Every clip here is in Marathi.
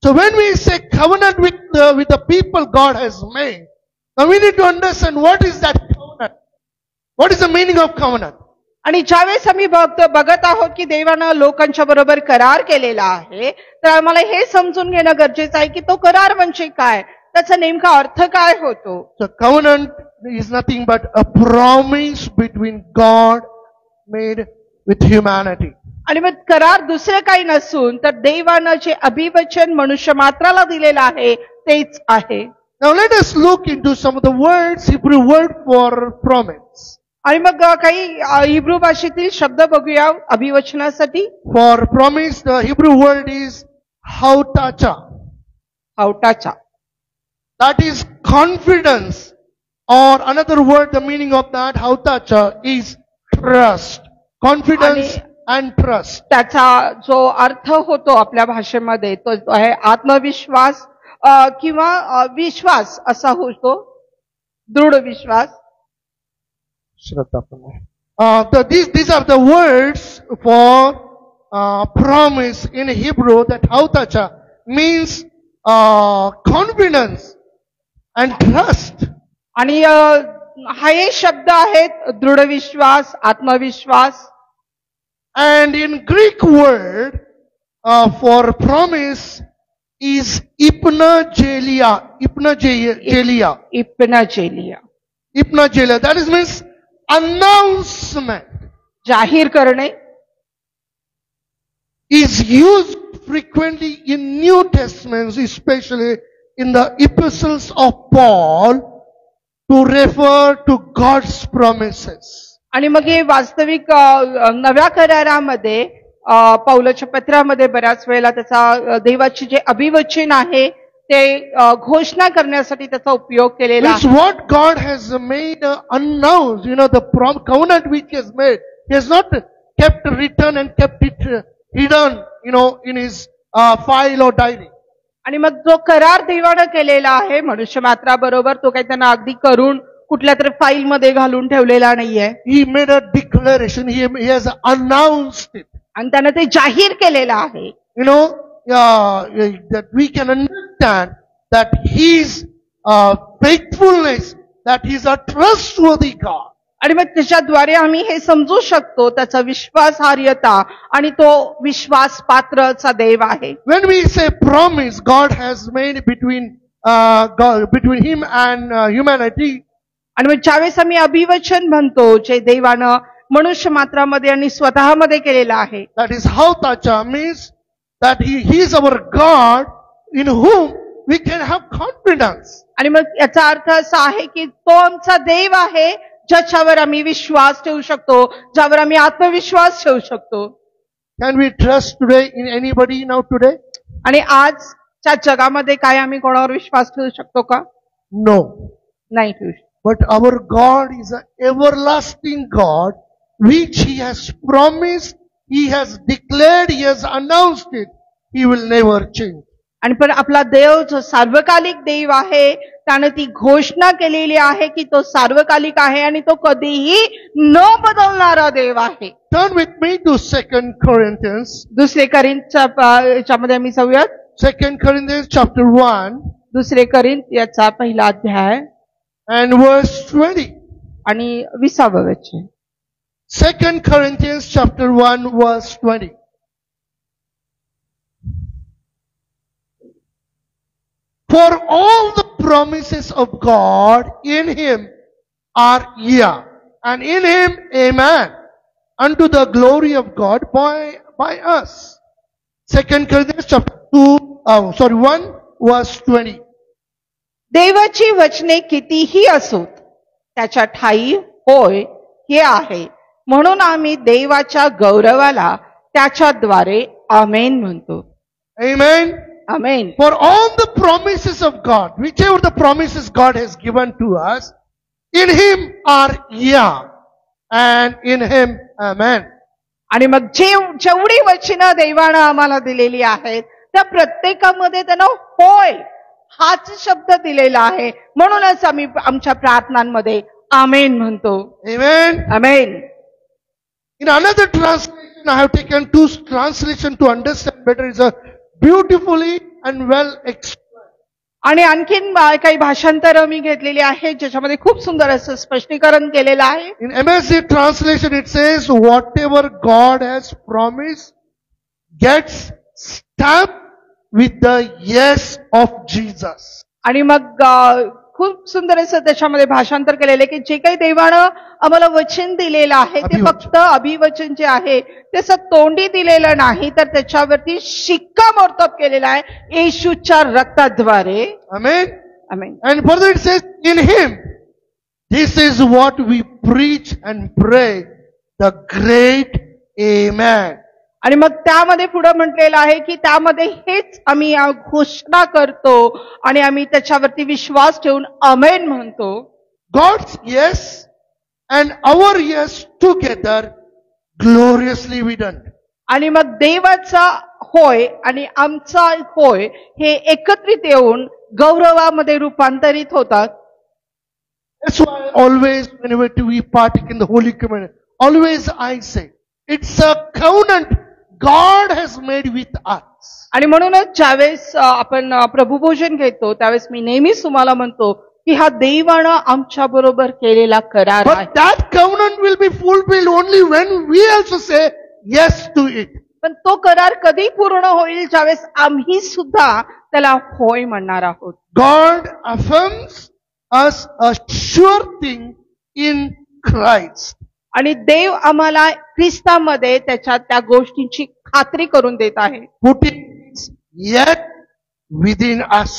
So when we say covenant with the people God has made, now we need to understand what is that covenant. What is the meaning of covenant? आणि ज्यावेळेस आम्ही बघत आहोत की देवानं लोकांच्या बरोबर करार केलेला आहे, तर आम्हाला हे समजून घेणं गरजेचं आहे की तो करार म्हणजे काय, त्याचा नेमका अर्थ काय होतो. So covenant is nothing but a promise between God made with humanity. आणि मग करार दुसरे काही नसून तर देवानं जे अभिवचन मनुष्य मात्राला दिलेलं आहे तेच आहे. Now let us look into some of the words, Hebrew word for promise. आणि मग काही हिब्रू भाषेतील शब्द बघूया अभिवचनासाठी. For promise, the Hebrew word is hautacha. हावटाचा. That is confidence. Or another word, the meaning of that hautacha is trust. Confidence and trust. त्याचा जो अर्थ होतो आपल्या भाषेमध्ये तो आहे आत्मविश्वास किंवा विश्वास असा होतो, दृढ विश्वास. These are the words for promise in Hebrew. That hautacha means confidence and trust. आणि हे शब्द आहेत दृढ विश्वास, आत्मविश्वास. And in Greek word for promise is ipnagelia. Ipnagelia. इप्नाजेलिया. Ipnagelia. That is means announcement. जाहीर करणे. Is used frequently in New Testaments, especially in the epistles of Paul, to refer to God's promises. आणि मग हे वास्तविक नव्या करारामध्ये पौलाच्या पत्रामध्ये बऱ्याच वेळेला त्याचा देवाची जे अभिवचन आहे ते घोषणा करण्यासाठी त्याचा उपयोग केलेला It's आहे. what God has made announced. The covenant which He has made. He has not kept written and kept it hidden, in His file or diary. आणि मग जो करार देवानं केलेला आहे मनुष्य मात्राबरोबर तो काही त्यांना अगदी करून कुठल्या तरी फाईल मध्ये घालून ठेवलेला नाहीये. He made a declaration. He has announced it. आणि त्यानं ते जाहीर केलेलं आहे. That we can understand that His faithfulness, that He is a trustworthy God. आणि मग त्याच्याद्वारे आम्ही हे समजू शकतो त्याचा विश्वासार्हता आणि तो विश्वास पात्रचा देव आहे. When we say promise God has made between Him and humanity, आणि मग ज्यावेळेस आम्ही अभिवचन म्हणतो जे देवानं मनुष्य मात्रामध्ये आणि स्वतःमध्ये केलेलं आहे, that is hautacha, means that He is our God in whom we can have confidence. आणि मग याचा अर्थ असा आहे की तो आमचा देव आहे ज्याच्यावर आम्ही विश्वास ठेवू शकतो, ज्यावर आम्ही आत्मविश्वास ठेवू शकतो. Can we trust today in anybody now today? आणि आजच्या जगामध्ये काय आम्ही कोणावर विश्वास ठेवू शकतो का? No. नाही ठेवू शकतो. But our God is an everlasting God, which He has promised, He has declared, He has announced it. He will never change. आणि पण आपला देव जो सार्वकालिक देव आहे त्याने ती घोषणा केलेली आहे की तो सार्वकालिक आहे आणि तो कधीही न बदलणारा देव आहे. Turn with me to 2 Corinthians. दुसरे याच्यामध्ये आम्ही जाऊयात. 2 Corinthians chapter 1. दुसरे करिंथ याचा पहिला अध्याय and verse 20. आणि 20वे वचन. 2 Corinthians chapter 1 verse 20. For all the promises of God in Him are yeah, and in Him amen, unto the glory of God by us. 2 Corinthians chapter 1 verse 20. देवाची वचने कितीही असोत त्याच्या ठाई होय हे आहे, म्हणून आम्ही देवाच्या गौरवाला त्याच्याद्वारे आमेन म्हणतो. Amen. Amen. For all the promises of God, whichever the promises God has given to us, in Him are yeah, and in Him amen. आणि मग जेवढी वचनं देवानं आम्हाला दिलेली आहेत त्या प्रत्येकामध्ये त्यानं होय हाच शब्द दिलेला आहे, म्हणूनच आम्ही आमच्या प्रार्थनांमध्ये आमेन म्हणतो. Amen. Amen. In another translation, I have taken two translations to understand better. It's a beautifully and well explained. आणि आणखीन काही भाषांतर मी घेतलेली आहेत ज्याच्यामध्ये खूप सुंदर असं स्पष्टीकरण केलेलं आहे. In MSC translation it says, whatever God has promised gets stamped with the yes of Jesus. आणि मग खूप सुंदर असं त्याच्यामध्ये भाषांतर केलेलं आहे की जे काही देवानं आम्हाला वचन दिलेलं आहे ते अभिवचन. फक्त अभिवचन जे आहे ते असं तोंडी दिलेलं नाही तर त्याच्यावरती शिक्कामोर्तब केलेला आहे येशूच्या रक्ताद्वारे. Amen. Amen. And further it says, in him, this is what we preach and pray, the great Amen. आणि मग त्यामध्ये पुढे म्हटलेलं आहे की त्यामध्ये हेच आम्ही घोषणा करतो आणि आम्ही त्याच्यावरती विश्वास ठेवून आमेन म्हणतो. God's yes and our yes together gloriously we done. आणि मग देवाचा होय आणि आमचा होय हे एकत्रित येऊन गौरवामध्ये रूपांतरित होतात. That's why always whenever we partake in the Holy Communion, always I say, it's a covenant God has made with us. आणि म्हणूनच ज्यावेळेस आपण प्रभुभोजन घेतो त्यावेळेस मी नेहमीच तुम्हाला म्हणतो की हा देवानं आमच्या बरोबर केलेला करार आहे. But that covenant will be fulfilled only when we also say yes to it. पण तो करार कधी पूर्ण होईल ज्यावेळेस आम्ही सुद्धा त्याला होय म्हणणार आहोत. God affirms us a sure thing in Christ. आणि देव आम्हाला ख्रिस्तामध्ये त्याच्या त्या गोष्टींची खात्री करून देत आहे. Putting yet within us.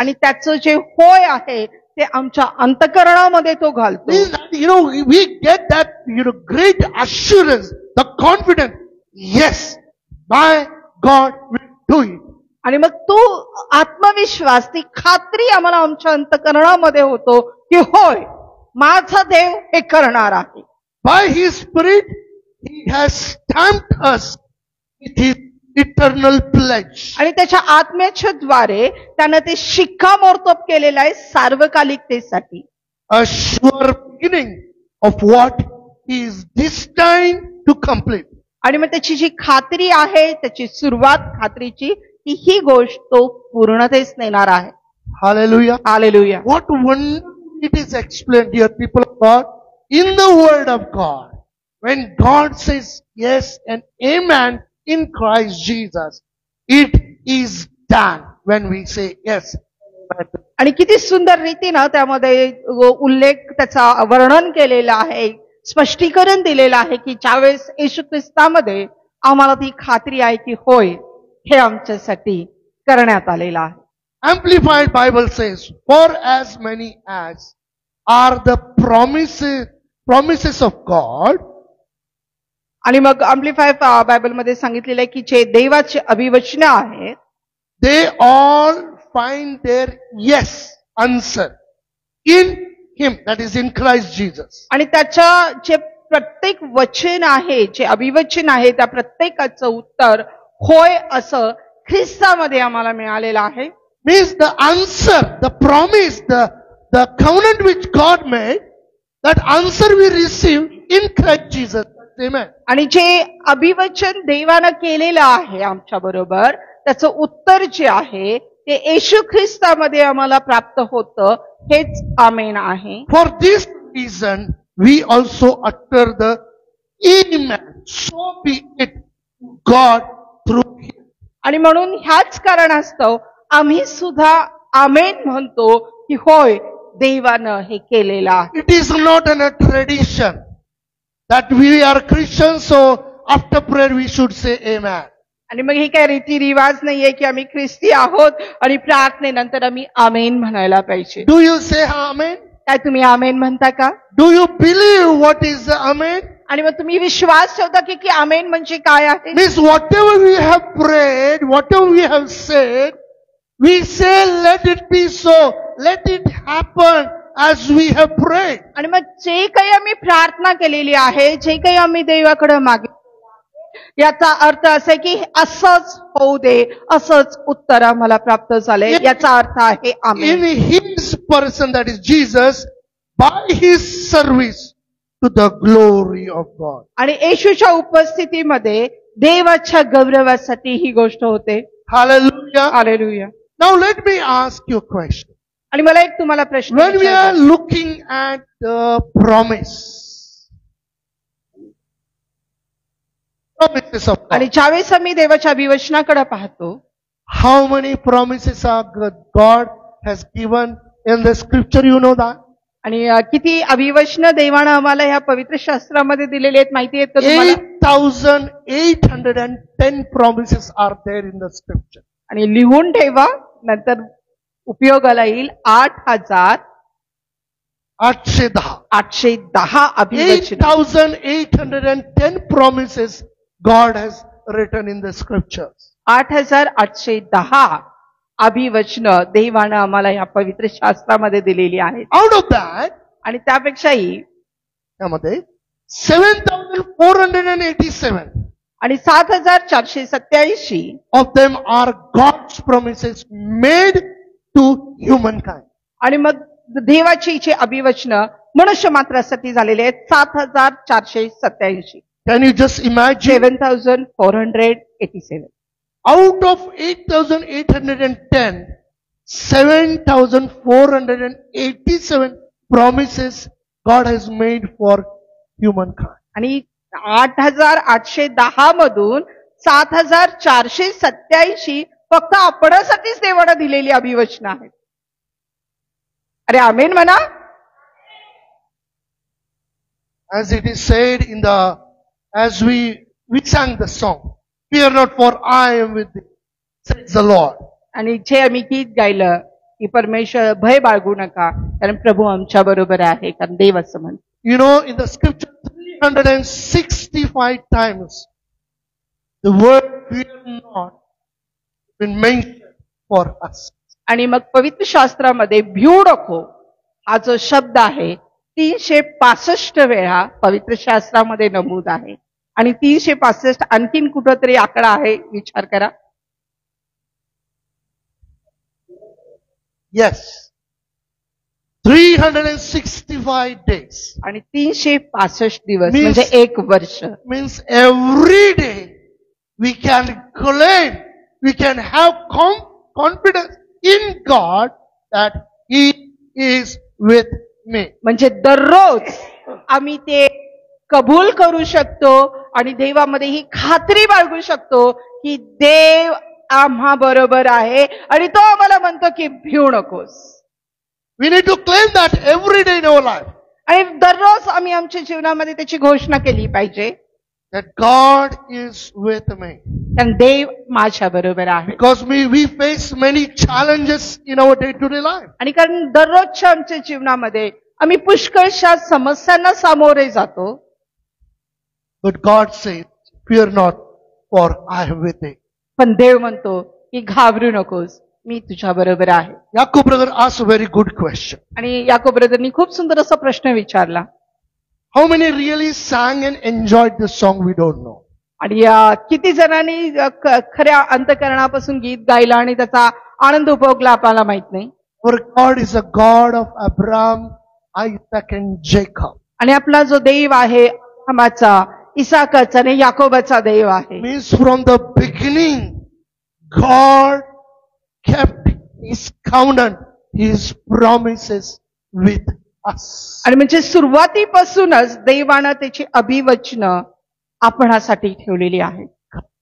आणि त्याचं जे होय आहे ते आमच्या अंतःकरणामध्ये तो घालतो. We get that great assurance, the confidence, yes, my God will do it. आणि मग तो आत्मविश्वास ती खात्री आम्हाला आमच्या अंतःकरणामध्ये होतो की होय माझा देव हे करणार आहे. By His Spirit, He has stamped us with His eternal pledge. आणि त्याच्या आत्म्याच्या द्वारे त्यानं ते शिक्कामोर्तब केलेलं आहे सार्वकालिकतेसाठी. A sure beginning of what He is destined to complete. आणि मग त्याची जी खात्री आहे त्याची सुरुवात खात्रीची की ही गोष्ट तो पूर्णतेस नेणार आहे. Hallelujah. Hallelujah. What wonderful it is explained here, people of God, in the Word of God. When God says yes and amen in Christ Jesus, it is done when we say yes. आणि किती सुंदर रीतीनं त्यामध्ये उल्लेख त्याचा वर्णन केलेला आहे स्पष्टीकरण दिलेलं आहे की ज्यावेळेस येशू ख्रिस्तामध्ये आम्हाला ती खात्री आहे की होय हे आमच्यासाठी करण्यात आलेलं आहे. Amplified Bible says, for as many as are the promises of God, आणि मग अम्प्लिफाय बायबलमध्ये सांगितलेलं आहे की जे देवाचे अभिवचन आहेत they all find their yes answer in Him, that is in Christ Jesus. आणि त्याच्या जे प्रत्येक वचन आहे जे अभिवचन आहे त्या प्रत्येकाचं उत्तर होय असं ख्रिस्तामध्ये आम्हाला मिळालेलं आहे. Means the answer, the promise, the covenant which God made, that answer we receive in Christ Jesus. Amen. आणि जे अभिवचन देवानं केलेलं आहे आमच्या बरोबर त्याचं उत्तर जे आहे ते येशू ख्रिस्तामध्ये आम्हाला प्राप्त होतं हेच आमेन आहे. For this reason, we also utter the Amen. So be it, God through Him. आणि म्हणून ह्याच कारणास्तव आम्ही सुद्धा आमेन म्हणतो की होय देवानं हे केलेलं आहे. It is not a tradition that we are Christians, so after prayer we should say Amen. आणि मग हे काय रीतिरिवाज नाहीये की आम्ही ख्रिस्ती आहोत आणि प्रार्थनेनंतर आम्ही आमेन म्हणायला पाहिजे. Do you say Amen? काय तुम्ही आमेन म्हणता का? Do you believe what is the Amen? आणि मग तुम्ही विश्वास ठेवता की आमेन म्हणजे काय आहे? Means whatever we have prayed, whatever we have said, we say let it be so, let it happen as we have prayed. आणि मग जे काही आम्ही प्रार्थना केलेली आहे जे काही आम्ही देवाकडे मागितलं याचा अर्थ असा की असंच होऊ दे असंच उत्तर आम्हाला प्राप्त झाले याचा अर्थ आहे आमेन. In His person, that is Jesus, by His service to the glory of God. आणि येशूच्या उपस्थितीमध्ये देवाच्या गौरवासाठी ही गोष्ट होते. Hallelujah. Hallelujah. Now let me ask you a question. आणि मला एक तुम्हाला प्रश्न When we are विचारायचा. looking at the promises of आणि God, ज्यावेळेस आम्ही देवाच्या अभिवचनाकडे पाहतो, how many promises are God has given in the scripture? You know that? आणि किती अभिवचन देवानं आम्हाला ह्या पवित्र शास्त्रामध्ये दिलेले आहेत माहिती आहेत का तुम्हाला? 8,810 promises are there in the scripture. आणि लिहून ठेवा, नंतर उपयोगाला येईल. 8,810 अभिवचन. 8,810 promises God has written in the scriptures. 8,810 अभिवचन देवानं आम्हाला या पवित्र शास्त्रामध्ये दिलेली आहेत. Out of that, आणि त्यापेक्षाही त्यामध्ये 7,487 आणि 7,487 of them are God's promises made to humankind. आणि मग देवाची जे अभिवचन मनुष्य मात्रासाठी झालेले आहेत 7,487. Can you just imagine? 7,487. Out of 8,810, 7,487 promises God has made for humankind. आणि 8,810 मधून 7,487 फक्त आपणासाठीच देवानं दिलेली अभिवचन आहेत. अरे आमेन म्हणा. As it is said as we sang the song, fear not, for I am with thee, says the Lord. आणि जे आम्ही गीत गायलं की परमेश्वर भय बाळगू नका कारण प्रभू आमच्या बरोबर आहे, कारण देव असं म्हणतो. You know, in the scripture 365 times the word fear not been mentioned for us. आणि मग पवित्र शास्त्रामध्ये भिऊ नको हा जो शब्द आहे 365 वेळा पवित्र शास्त्रामध्ये नमूद आहे. आणि 365 आणखीन कुठंतरी आकडा आहे, विचार करा. Yes. 365 days. आणि 365 दिवस Means- म्हणजे एक वर्ष. Means every day we can claim, we can have confidence in God that He is with me. म्हणजे दररोज आम्ही ते कबूल करू शकतो आणि देवामध्ये ही खात्री बाळगू शकतो की देव आम्हा बरोबर आहे आणि तो आम्हाला म्हणतो की भिऊ नकोस. We need to claim that every day in our life. आणि दररोज आम्ही आमच्या जीवनामध्ये त्याची घोषणा केली पाहिजे That God is with me. कारण देव माझ्या बरोबर आहे. Because we face many challenges in our day-to-day life. आणि कारण दररोजच्या आमच्या जीवनामध्ये आम्ही पुष्कळशा समस्यांना सामोरे जातो. But God says, fear not, for I am with thee. पण देव म्हणतो की घाबरू नकोस, मी तुझ्या बरोबर आहे. Yaakov brother asked a very good question. आणि याकोब ब्रदरनी खूप सुंदर असा प्रश्न विचारला. How many really sang and enjoyed this song? We don't know. आणि किती जणांनी खऱ्या अंतःकरणापासून गीत गायला आणि त्याचा आनंद उपभोगला आपल्याला माहित नाही. For God is a God of Abraham, Isaac and Jacob. आणि आपला जो देव आहे अब्राहमाचा, इसाकाचा आणि याकोबाचा देव आहे. Means from the beginning, God kept His covenant, His promises with us. आणि म्हणजे सुरुवातीपासूनच देवानं त्याची अभिवचन आपणासाठी ठेवलेली आहेत.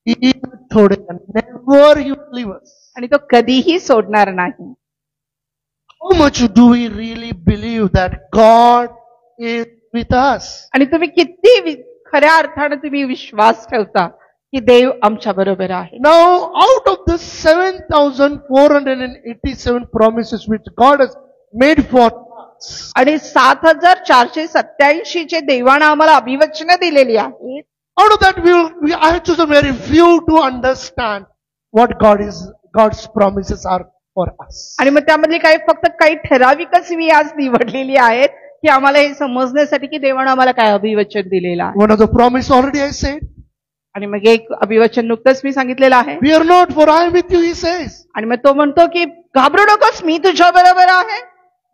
Never He will leave us. आणि तो कधीही सोडणार नाही. How much do we really believe that God is with us? आणि तुम्ही किती खऱ्या अर्थाने तुम्ही विश्वास ठेवता की देव आमच्या बरोबर आहे. Now, out of the 7,487 promises which God has made for us, आणि 7,487 चे देवानं आम्हाला अभिवचन दिलेली आहेत. out of that I have chosen very few to understand what God's promises are for us. आणि मग त्यामधली फक्त काही ठराविकच मी आज निवडलेली आहेत की आम्हाला हे समजण्यासाठी की देवानं आम्हाला काय अभिवचन दिलेलं आहे. One of the promise already I said, आणि मग एक अभिवचन नुकतंच मी सांगितलेलं आहे. fear not, for I am with you, He says. आणि मग तो म्हणतो की घाबरू नकोस, मी तुझ्या बरोबर आहे.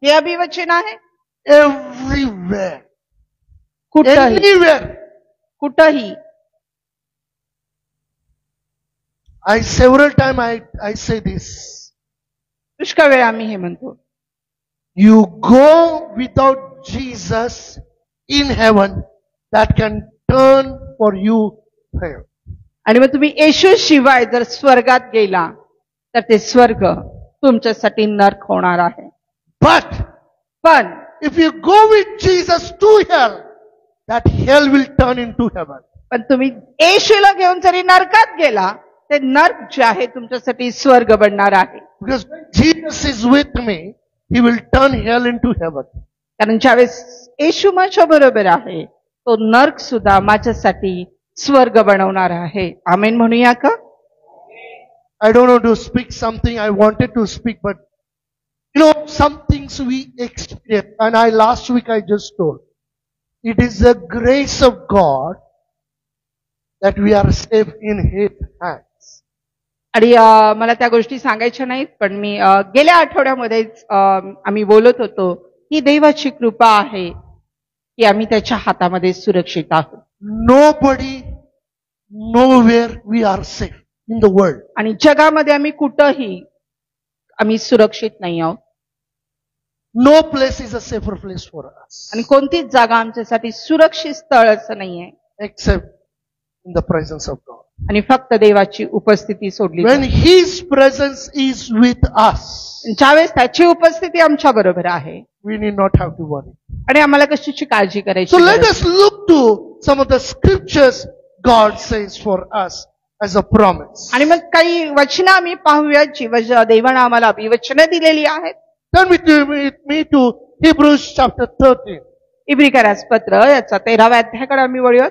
हे अभिवचन आहे. Everywhere. कुठंही Anywhere. कुठंही. Several times I say this. पुष्कळ वेळा आम्ही हे म्हणतो, You go without Jesus in heaven, that can turn for you hell. आणि मग तुम्ही येशू शिवाय जर स्वर्गात गेला तर ते स्वर्ग तुमच्यासाठी नरक होणार आहे. But पण if you go with Jesus to hell, that hell will turn into heaven. पण तुम्ही येशूला घेऊन जरी नरकात गेला ते नरक जे आहे तुमच्यासाठी स्वर्ग बनणार आहे. Because when Jesus is with me, he will turn hell into heaven. कारण ज्यावेळेस येशू माझ्या बरोबर आहे तो नरक सुद्धा माझ्यासाठी स्वर्ग बनवणार आहे. आमेन म्हणूया का? I don't know to speak something I wanted to speak, but some things we experience, and last week I just told. It is the grace of God that we are safe in His hands. आणि मला त्या गोष्टी सांगायच्या नाहीत, पण मी गेल्या आठवड्यामध्येच आम्ही बोलत होतो ही देवाची कृपा आहे की आम्ही त्याच्या हातामध्ये सुरक्षित आहोत. Nobody, nowhere we are safe in the world. आणि जगामध्ये आम्ही कुठंही आम्ही सुरक्षित नाही आहोत. No place is a safer place for us. आणि कोणतीच जागा आमच्यासाठी सुरक्षित स्थळ असं नाहीये Except in the presence of God. आणि फक्त देवाची उपस्थिती सोडली. When His presence is with us, ज्यावेळेस त्याची उपस्थिती आमच्या बरोबर आहे we need not have to worry. आणि आम्हाला कशाची काळजी करायची So गरज let us look to some of the scriptures God says for us as a promise. आणि मग काही वचनं आम्ही पाहूया जी देवानं आम्हाला अभिवचनं दिलेली आहेत. Turn with me to Hebrews chapter 13. इब्रिकरास पत्र याचा 13व्या अध्यायाकडे आम्ही वळूयात.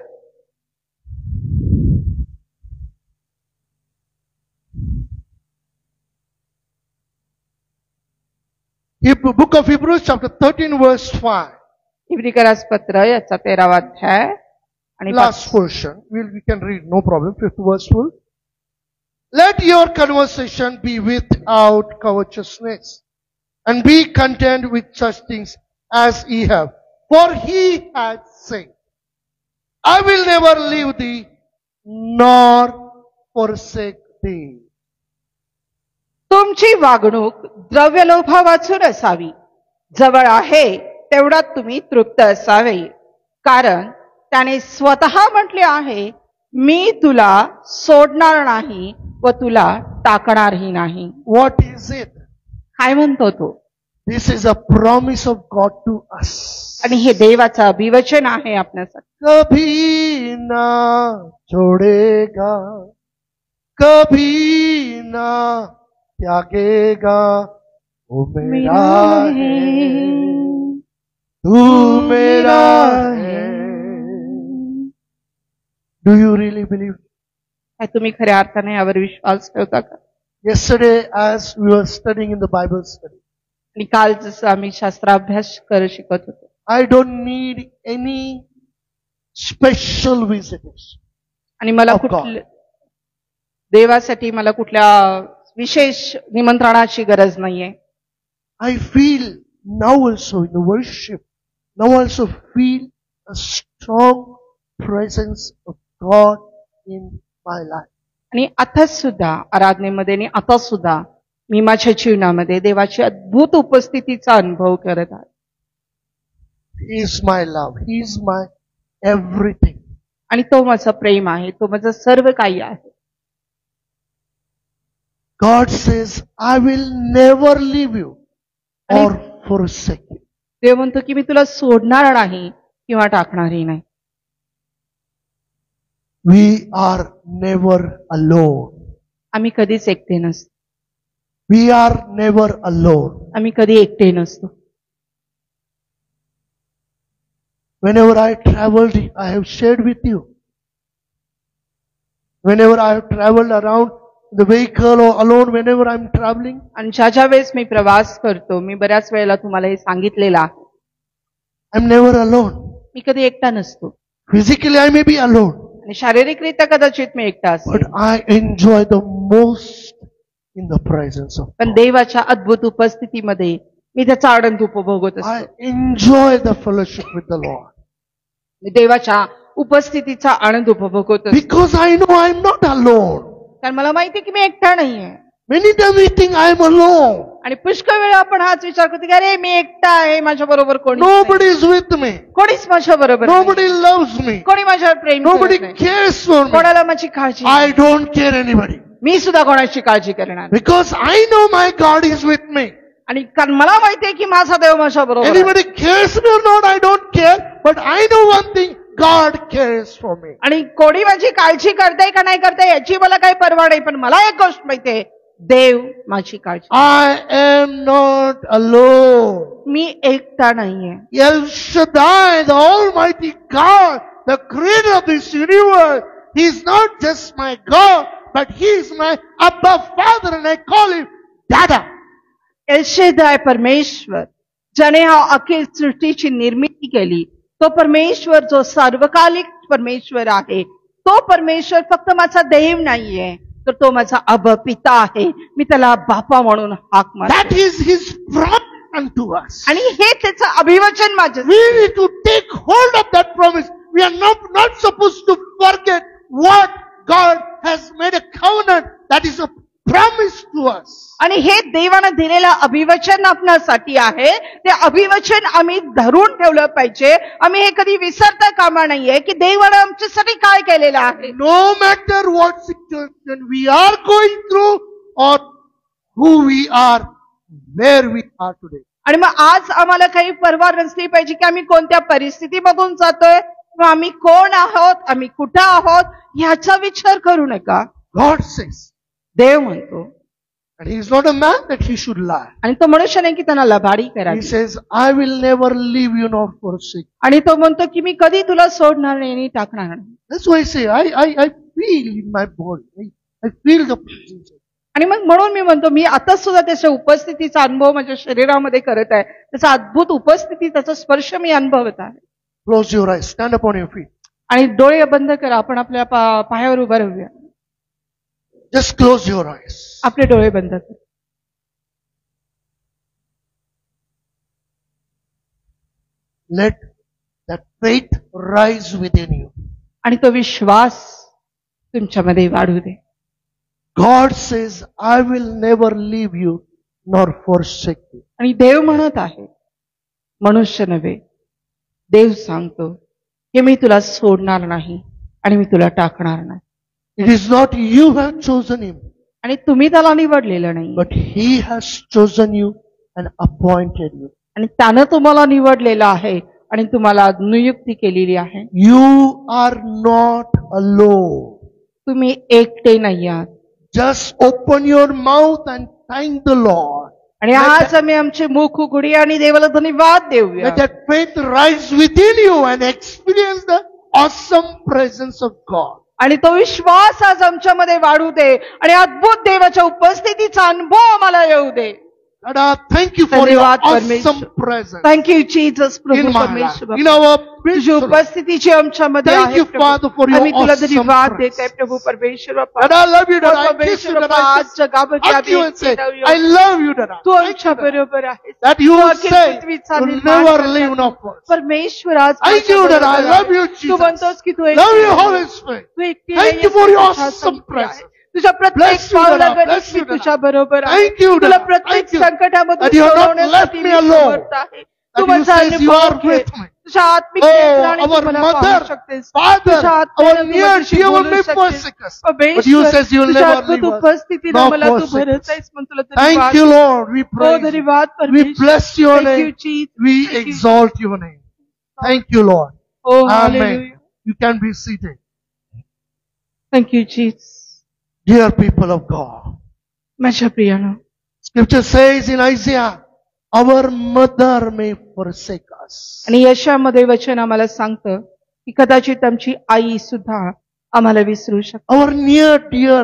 Book of Hebrews chapter 13 verse 5. इब्रिकरास पत्र याचा 13वा अध्याय आणि Last portion. We can read, no problem. 5th verse full. Let your conversation be without covetousness, and be content with such things as ye have. For He hath said, I will never leave thee, nor forsake thee. तुमची वागणूक द्रव्यलोभावाचून असावी. जवळ आहे तेवढ्यात तुम्ही तृप्त असावे. कारण त्याने स्वतः म्हटले आहे, मी तुला सोडणार नाही व तुला टाकणारही नाही. What is it? काय म्हणतो तो? This is a promise of God to us. आणि हे देवाचं अभिवचन आहे आपल्यासाठी. कभी ना छोड़ेगा, कभी ना त्यागेगा, वो मेरा है, तू मेरा है. Do you really believe? काय तुम्ही खऱ्या अर्थाने यावर विश्वास ठेवता का? Yesterday, as we were studying in the Bible study, आणि काल जसं आम्ही शास्त्राभ्यास शिकत होतो, I don't need any special visitors. आणि मला of God. कुठल्या देवासाठी मला कुठल्या विशेष निमंत्रणाची गरज नाहीये. I feel now also in the worship, now also feel a strong presence of God in my life. आणि आता सुद्धा आराधनेमध्ये आणि आता सुद्धा मी माझ्या जीवनामध्ये देवाची अद्भुत उपस्थितीचा अनुभव करत आहे. He is my love. He is my everything. आणि तो माझं प्रेम आहे, तो माझं सर्व काही आहे. God says, I will never leave you or forsake you. देव म्हणतो की मी तुला सोडणार नाही किंवा टाकणारही नाही. We are never alone. आम्ही कधीच एकटे नसतो. We are never alone. आम्ही कधी एकटे नसतो. Whenever I traveled, I have shared with you. Whenever I have traveled around the vehicle or alone, whenever I'm traveling, आणि ज्या वेळेस मी प्रवास करतो, मी बऱ्याच वेळेला तुम्हाला हे सांगितलेलं आहे, I'm never alone. मी कधी एकटा नसतो. Physically, I may be alone, आणि शारीरिकरित्या कदाचित मी एकटा असतो, but I enjoy the most in the presence of पण God. देवाच्या अद्भुत उपस्थितीमध्ये मी त्याचा आनंद उपभोगत I असतो. enjoy the fellowship with the Lord. मी देवाच्या उपस्थितीचा आनंद उपभोगत असतो. Because I know I'm not alone. कारण मला माहिती की मी एकटा नाहीये. Many times we think I am alone. आणि पुष्कळ वेळा आपण हाच विचार करतो की अरे मी एकटा आहे, माझ्या बरोबर कोणी Nobody is with me. कोणीच माझ्या बरोबर Nobody loves me. कोणी माझ्यावर प्रेम Nobody करत नाही. cares for me. कोणाला माझी काळजी I don't care anybody. मी सुद्धा कोणाची काळजी करणार नाही. Because I know my God is with me. आणि कारण मला माहितीये की माझा देव माझ्या बरोबर आहे. Anybody cares me or not, I don't care. But I know one thing, God cares for me. आणि कोणी माझी काळजी करताय का नाही करताय याची मला काही पर्वा नाही, पण मला एक गोष्ट माहितीये, देव माझी काळजी. I am not alone. मी एकटा नाहीये. El Shaddai, the Almighty God, the creator of this universe, He is not just my God, but He is my Abba Father, and I call Him Dada. El Shaddai परमेश्वर, ज्याने हा अखिल सृष्टीची निर्मिती केली, तो परमेश्वर जो सार्वकालिक परमेश्वर आहे, तो परमेश्वर फक्त माझा देव नाहीये, तर तो माझा अब पिता आहे. मी त्याला बापा म्हणून हाक That मारते. is His promise unto us. आणि हे त्याचं अभिवचन माझं. We need to take hold of that promise. We are not supposed to forget what God has made a covenant. That is a promise to us. आणि हे देवानं दिलेलं अभिवचन आपल्यासाठी आहे. ते अभिवचन आम्ही धरून ठेवलं पाहिजे. आम्ही हे कधी विसरता कामा नाहीये की देवानं आमच्यासाठी काय केलेलं आहे. No matter what situation we are going through or who we are, where we are today. आणि मग आज आम्हाला काही पर्वा नसली पाहिजे की आम्ही कोणत्या परिस्थितीमधून जातोय किंवा आम्ही कोण आहोत, आम्ही कुठं आहोत, ह्याचा विचार करू नका. God says, देव म्हणतो, and He is not a man that He should lie. आणि तो मनुष्य नाही की त्यांना लबाडी He करावी. says, I will never leave you nor forsake. आणि तो म्हणतो की मी कधी तुला सोडणार नाही आणि टाकणार नाही. That's why I say, I feel in my body. I feel the presence. आणि मग म्हणून मी म्हणतो, मी आता सुद्धा त्याच्या उपस्थितीचा अनुभव माझ्या शरीरामध्ये करत आहे. त्याचा अद्भुत उपस्थिती, त्याचा स्पर्श मी अनुभवत आहे. Close your eyes. Stand up on your feet. आणि डोळे बंद करा. आपण आपल्या पायावर उभं राहूया. Just close your eyes. आपले डोळे बंद करा. Let that faith rise within you. आणि तो विश्वास तुमच्यामध्ये वाढू दे. God says, I will never leave you nor forsake you. आणि देव म्हणत आहे, मनुष्य नव्हे, देव सांगतो की मी तुला सोडणार नाही आणि मी तुला टाकणार नाही. It is not you who have chosen him, आणि तुम्ही त्याला निवडलेलं नाही, but he has chosen you and appointed you. आणि त्यानं तुम्हाला निवडलेलं आहे आणि तुम्हाला नियुक्ती केलेली आहे. You are not alone. तुम्ही एकटे नाही आहात. Just open your mouth and thank the Lord. आणि आज आम्ही आमचे मुख उघडी आणि देवाला धन्यवाद देऊया. Let that faith rise within you and experience the awesome presence of God. आणि तो विश्वास आज आमच्यामध्ये वाढू दे आणि अद्भुत देवाच्या उपस्थितीचा अनुभव आम्हाला येऊ दे. God, thank you for your awesome presence thank you Jesus. in Prabhu my life, परमेश्वर, in our तुझी midst. उपस्थितीची आमच्यामध्ये Thank आहे you, Prabhu. Father, for your आम्ही तुला awesome धन्यवाद देत presence. आहे प्रभू परमेश्वर. God, I love you, Dad. I kiss परमेश्वर you, Dad. बाबा, I आज kiss जगामध्ये hug you आम्ही and say, एकटे I राहूया. love you, Dad. Tu Thank आमच्या you, Dad. बरोबर आहेस. That you Tu will Akhil say, पृथ्वीचा you'll निर्माण never करता. leave nor forsake. परमेश्वर आज Thank you, Dad. I माझ्या love बरोबर you, आहे. तू Jesus. म्हणतोस की तू Love you, एकटी Holy नाहीयेस. Spirit. तू एकटी Thank नाहीयेस. you for your तुझा awesome संपला आहे. presence. तुझ्या प्रत्येक Bless you, Dad. पावलागणिक Bless me you, Dad. तुझ्या बरोबर आहे. Thank you, तुला Dad. प्रत्येक Thank you. संकटामधून That you have not सोडवण्यासाठी left me मी alone. समर्थ आहे. That तू you माझा says you अनुभव are घे. with me. तुझ्या आत्मिक Oh, नेत्राने तू our मला mother, पाहू शकतेस. Father, तुझ्या our आत्म्याने तू near माझ्याशी dear will बोलू may शकतेस. forsake us. But you परमेश्वर, says you will तुझ्या never अद्भुत leave us. उपस्थितीनं nor मला तू forsake us. भरत आहेस म्हणून तुला Thank धन्यवाद. you, Lord. We हो praise you. धन्यवाद We परमेश्वर. bless your Thank you, name. Jesus. We Thank you. exalt your name. Thank you, Lord. Oh, Amen. hallelujah. You can be seated. Thank you, Jesus. Dear people of God. माझ्या प्रियानो, Scripture says in Isaiah, our mother may forsake us. आणि यशामध्ये वचन आम्हाला सांगतं की कदाचित आमची आई सुद्धा आम्हाला विसरू शकते. Our near dear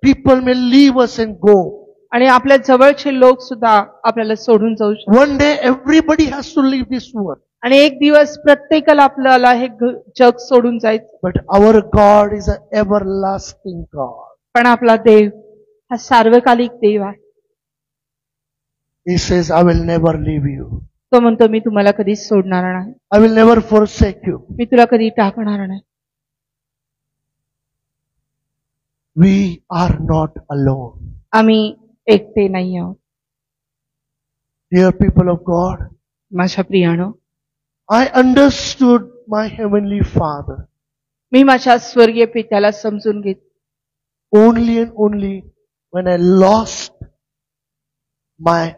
people may leave us and go. आणि आपल्या जवळचे लोक सुद्धा आपल्याला सोडून जाऊ शकतात. One day everybody has to leave this world. आणि एक दिवस प्रत्येकाला आपल्याला हे जग सोडून जायचं. But our God is an everlasting God. पण आपला देव हा सार्वकालिक देव आहे. He says, I will never leave you. तो म्हणतो मी तुम्हाला कधी सोडणार नाही, I will never forsake you. मी तुला कधी टाकणार नाही. We are not alone. आम्ही एकटे नाही आहोत. Dear people of God, माझ्या प्रियानो, I understood my heavenly Father मी माझ्या स्वर्गीय पित्याला समजून घेत only and only when I lost my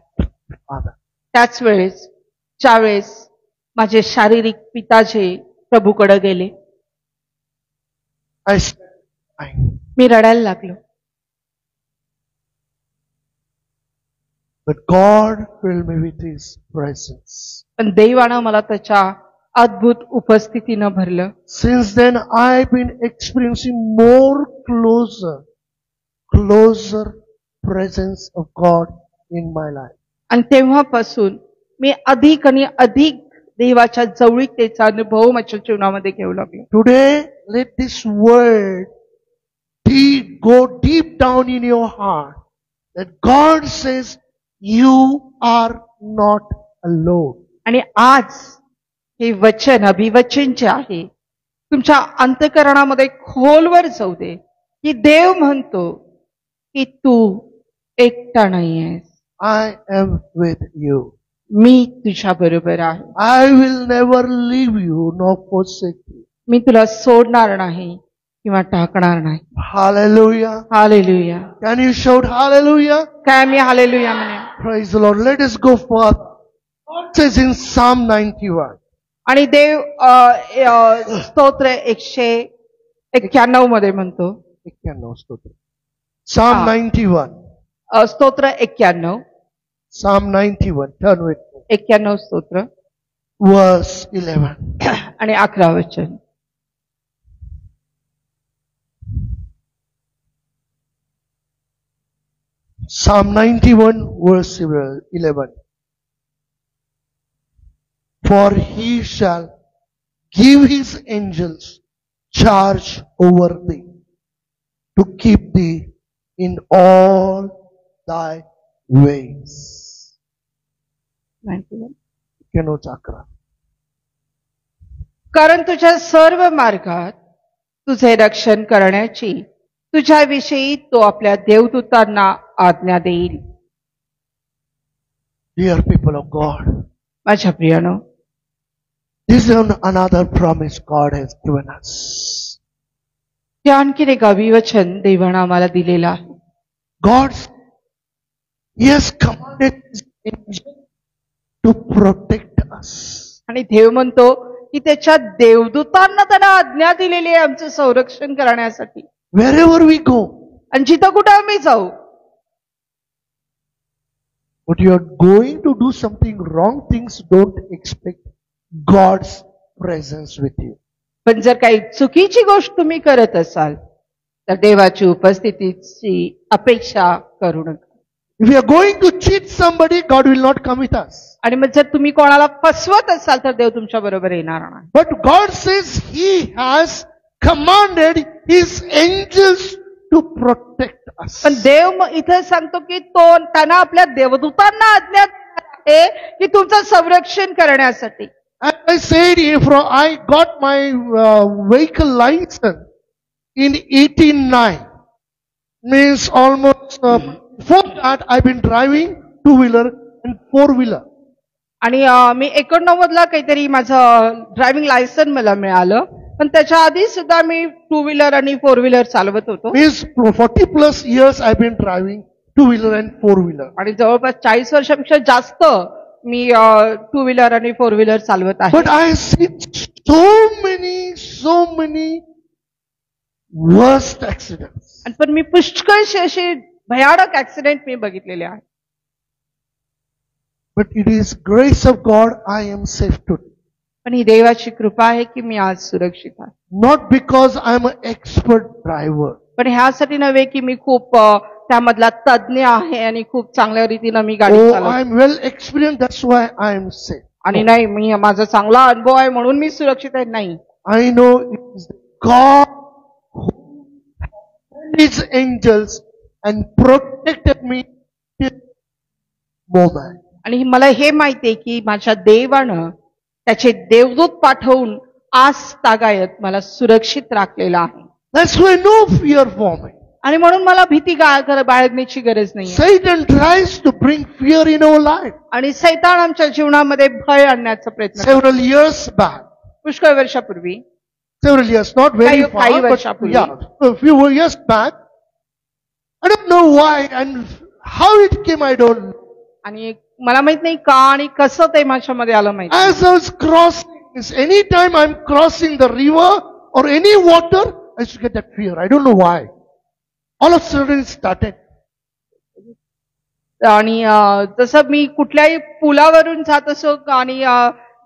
father. त्याच वेळेस ज्यावेळेस माझे शारीरिक पिता जे प्रभूकडे गेले, I started crying. मी रडायला लागलो. But God filled me with His presence. पण देवानं मला त्याच्या अद्भुत उपस्थितीनं भरलं. Since then, I've been experiencing more closer presence of God in my life. आणि तेव्हापासून मी अधिक आणि अधिक देवाच्या जवळीकतेचा अनुभव माझ्या जीवनामध्ये घेऊ लागलो. Today, let this word go deep down in your heart that God says you are not alone. आणि आज हे वचन अभिवचन जे आहे तुमच्या अंतःकरणामध्ये खोलवर जाऊ दे, की देव म्हणतो की तू एकटा नाहीयेस. I am with you. मी तुझ्या बरोबर आहे. I will never leave you nor forsake you. मी तुला सोडणार नाही किंवा टाकणार नाही. Hallelujah. Hallelujah. Can you shout hallelujah? काय मी हालेलुया म्हणे. Praise the Lord. Let us go further. God says in Psalm 91. आणि देव स्तोत्र 191 मध्ये म्हणतो. 91 स्तोत्र. Psalm 91. स्तोत्र 91. Psalm 91. Turn with me. 91 स्तोत्र Verse 11. आणि 11 वचन. Psalm 91 verse 11. For He shall give His angels charge over thee to keep thee in all thy ways. 91. Keno chakra. कारण तुझ्या सर्व मार्गात तुझे रक्षण करण्याची तुझ्याविषयी तो आपल्या देवदूतांना आज्ञा देईल. Dear people of God, माझ्या प्रियानो, this is another promise God has given us. हे आणखीन एक अभिवचन देवानं आम्हाला दिलेलं आहे. God, He has commanded His angels to protect us. आणि देव म्हणतो की त्याच्या देवदूतांना त्यांना आज्ञा दिलेली आहे आमचं संरक्षण करण्यासाठी. Wherever we go, आणि जिथं कुठं आम्ही जाऊ, but you are going to do something wrong things, don't expect God's presence with you. पण जर काही चुकीची गोष्ट तुम्ही करत असाल तर देवाची उपस्थितीची अपेक्षा करू नका. If we are going to cheat somebody, God will not come with us. आणि मग जर तुम्ही कोणाला फसवत असाल तर देव तुमच्या बरोबर येणार नाही. But God says He has commanded His angels to protect us. पण देव मग इथे सांगतो की तो त्यांना आपल्या देवदूतांना आज्ञा देणार आहे की तुमचं संरक्षण करण्यासाठी. As I said, I got my vehicle license in 89. Means almost before that I've been driving two-wheeler and four-wheeler. आणि मी 89 ला काहीतरी माझं ड्रायव्हिंग लायसन मला मिळालं, पण त्याच्या आधी सुद्धा मी टू व्हीलर आणि फोर व्हीलर चालवत होतो. Means 40 plus years I've been driving two-wheeler and four-wheeler. आणि जवळपास 40 वर्षापेक्षा जास्त मी टू व्हीलर आणि फोर व्हीलर चालवत आहे. But I have seen so many worst accidents. पण मी पुष्कळशी अशी भयानक ऍक्सिडेंट मी बघितलेले आहे. But it is grace of God I am safe today. पण ही देवाची कृपा आहे की मी आज सुरक्षित आहे. Not because I am an expert driver. पण ह्यासाठी नव्हे की मी खूप त्यामधला तज्ञ आहे आणि खूप चांगल्या रीतीने मी गाडी Oh, चालवतो. I am well experienced, that's why I am safe. आणि नाही मी माझा चांगला अनुभव आहे म्हणून मी सुरक्षित आहे, नाही. I know it is God who sent His angels and protected me till moment. आणि मला हे माहिती आहे की माझ्या देवानं त्याचे देवदूत पाठवून आज तागायत मला सुरक्षित राखलेला आहे. That's why no fear for me. आणि म्हणून मला भीती बाळगण्याची गरज नाही. Satan tries to bring fear in our life. आणि सैतान आमच्या जीवनामध्ये भय आणण्याचा प्रयत्न करतो. Several years back, पुष्कळ वर्षापूर्वी, several years, not very काही far, but वर्षापूर्वी. yeah, a few years back, I don't know why and how it came, I don't know. आणि मला माहित नाही का आणि कसं ते माझ्यामध्ये आलं माहिती. As I was crossing, any time I'm crossing the river or any water, I used to get that fear. I don't know why. All of a sudden it started. आणि जसं मी कुठल्याही पुलावरून जात असो आणि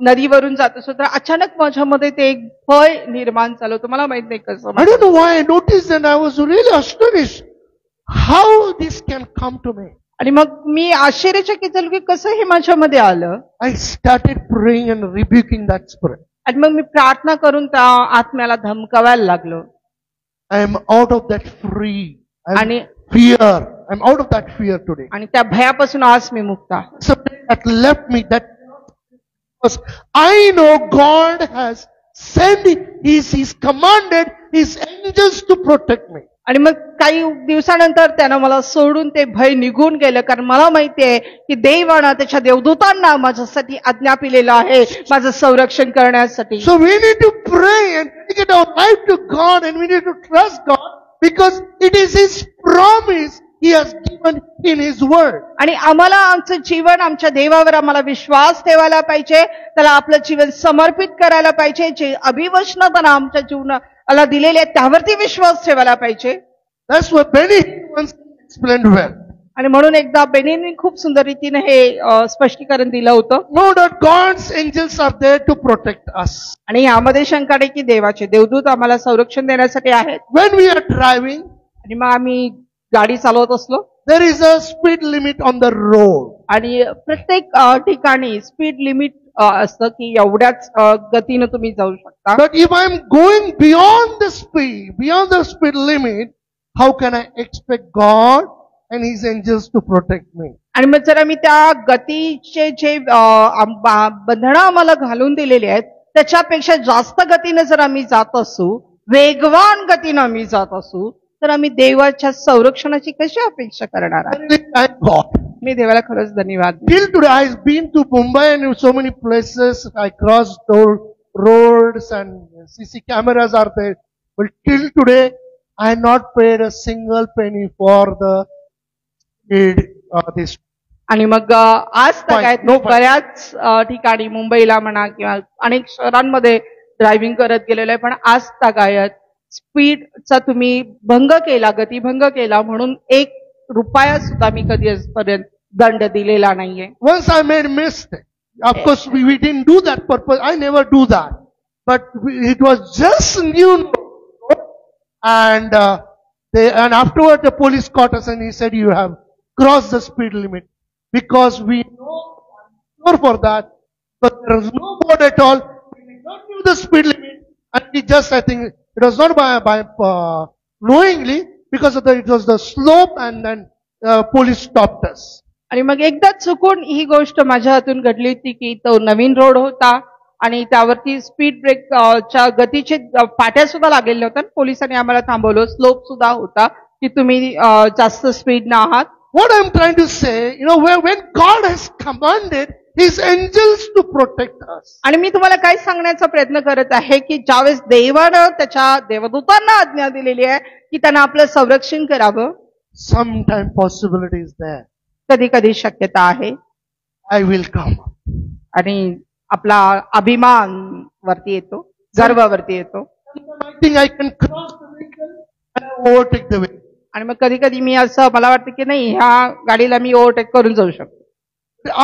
नदीवरून जात असो तर अचानक माझ्यामध्ये ते एक भय निर्माण झालं होतं. मला माहित नाही कसं. I don't know why I noticed and I was really astonished how this can come to me. आणि मग मी आश्चर्यचकित झालो की कसं हे माझ्यामध्ये आलं. I started praying and rebuking that spirit. आणि मग मी प्रार्थना करून त्या आत्म्याला धमकावायला लागलो. I am out of that free. आणि Fear. I'm out of that fear today. आणि त्या भयापासून आज मी मुक्त आहे. Something that left me, that was, I know God has sent, He's commanded His angels to protect me. आणि मग काही दिवसानंतर त्यानं मला सोडून ते भय निघून गेलं. कारण मला माहिती आहे की देवानं त्याच्या देवदूतांना माझ्यासाठी आज्ञा पिलेलं आहे माझं संरक्षण करण्यासाठी. So we need to pray and dedicate our life to God and we need to trust God because it is His promise He has given in His word. आणि आम्हाला आमचं जीवन आमच्या देवावर आम्हाला विश्वास ठेवायला पाहिजे. त्याला आपलं जीवन समर्पित करायला पाहिजे. जे अभिवचन त्यानं आमच्या जीवनाला दिलेले आहेत त्यावरती विश्वास ठेवायला पाहिजे. That's what Benny once explained well. आणि म्हणून एकदा बेनींनी खूप सुंदर रीतीने हे स्पष्टीकरण दिलं होतं. No doubt God's angels are there to protect us. आणि यामध्ये शंका नाही की देवाचे देवदूत आम्हाला संरक्षण देण्यासाठी आहेत. When we are driving, आणि मग आम्ही गाडी चालवत असलो there is a speed limit on the road. आणि प्रत्येक ठिकाणी स्पीड लिमिट असतं की एवढ्याच गतीनं तुम्ही जाऊ शकता. But if I am going beyond the speed limit, how can I expect God and His angels to protect me? आणि मग जर आम्ही त्या गतीचे जे बंधनं आम्हाला घालून दिलेली आहेत त्याच्यापेक्षा जास्त गतीनं जर आम्ही जात असू, वेगवान गतीनं आम्ही जात असू, तर आम्ही देवाच्या संरक्षणाची कशी अपेक्षा करणार आहोत. Really thank God. मी देवाला खरंच धन्यवाद. Till today I have been to Mumbai and in so many places I crossed toll roads and CC cameras are there. But till today I have not paid a single penny for this. आणि मग आज तक बऱ्याच ठिकाणी मुंबईला म्हणा किंवा अनेक शहरांमध्ये ड्रायव्हिंग करत गेलेलो आहे, पण आज तगायत स्पीडचा तुम्ही भंग केला, गतिभंग केला म्हणून ₹1 सुद्धा मी कधी आजपर्यंत दंड दिलेला नाहीये. Once I made mistake. Of course we didn't do that purpose. I never do that. But it was just new. And afterward the police caught us and he said you have crossed the speed limit. Because we know, I'm sure for that, but there is no board at all. We did not do the speed limit. And we just, I think, it was not by knowingly, because of it was the slope and then police stopped us. आणि मग एकदा चुकून ही गोष्ट माझ्या हातून घडली होती की तो नवीन रोड होता आणि त्यावरती स्पीड ब्रेक च्या गतीचे पाट्या सुद्धा लागलेल्या होत्या. पोलिसांनी आम्हाला थांबवलं. स्लोप सुद्धा होता की तुम्ही जास्त स्पीड न आहात. What I'm trying to say, when God has commanded His angels to protect us. आणि मी तुम्हाला काय सांगण्याचा प्रयत्न करत आहे की ज्यावेळेस देवानं त्याच्या देवदूतांना आज्ञा दिलेली आहे की त्यांना आपलं संरक्षण करावं, Sometime possibility is there. कधी कधी शक्यता आहे I will come. आणि आपला अभिमान वरती येतो, गर्वावरती येतो. I think I can cross the vehicle and overtake the vehicle. आणि मग कधी कधी मी असं मला वाटतं की नाही ह्या गाडीला मी ओव्हरटेक करून जाऊ शकतो.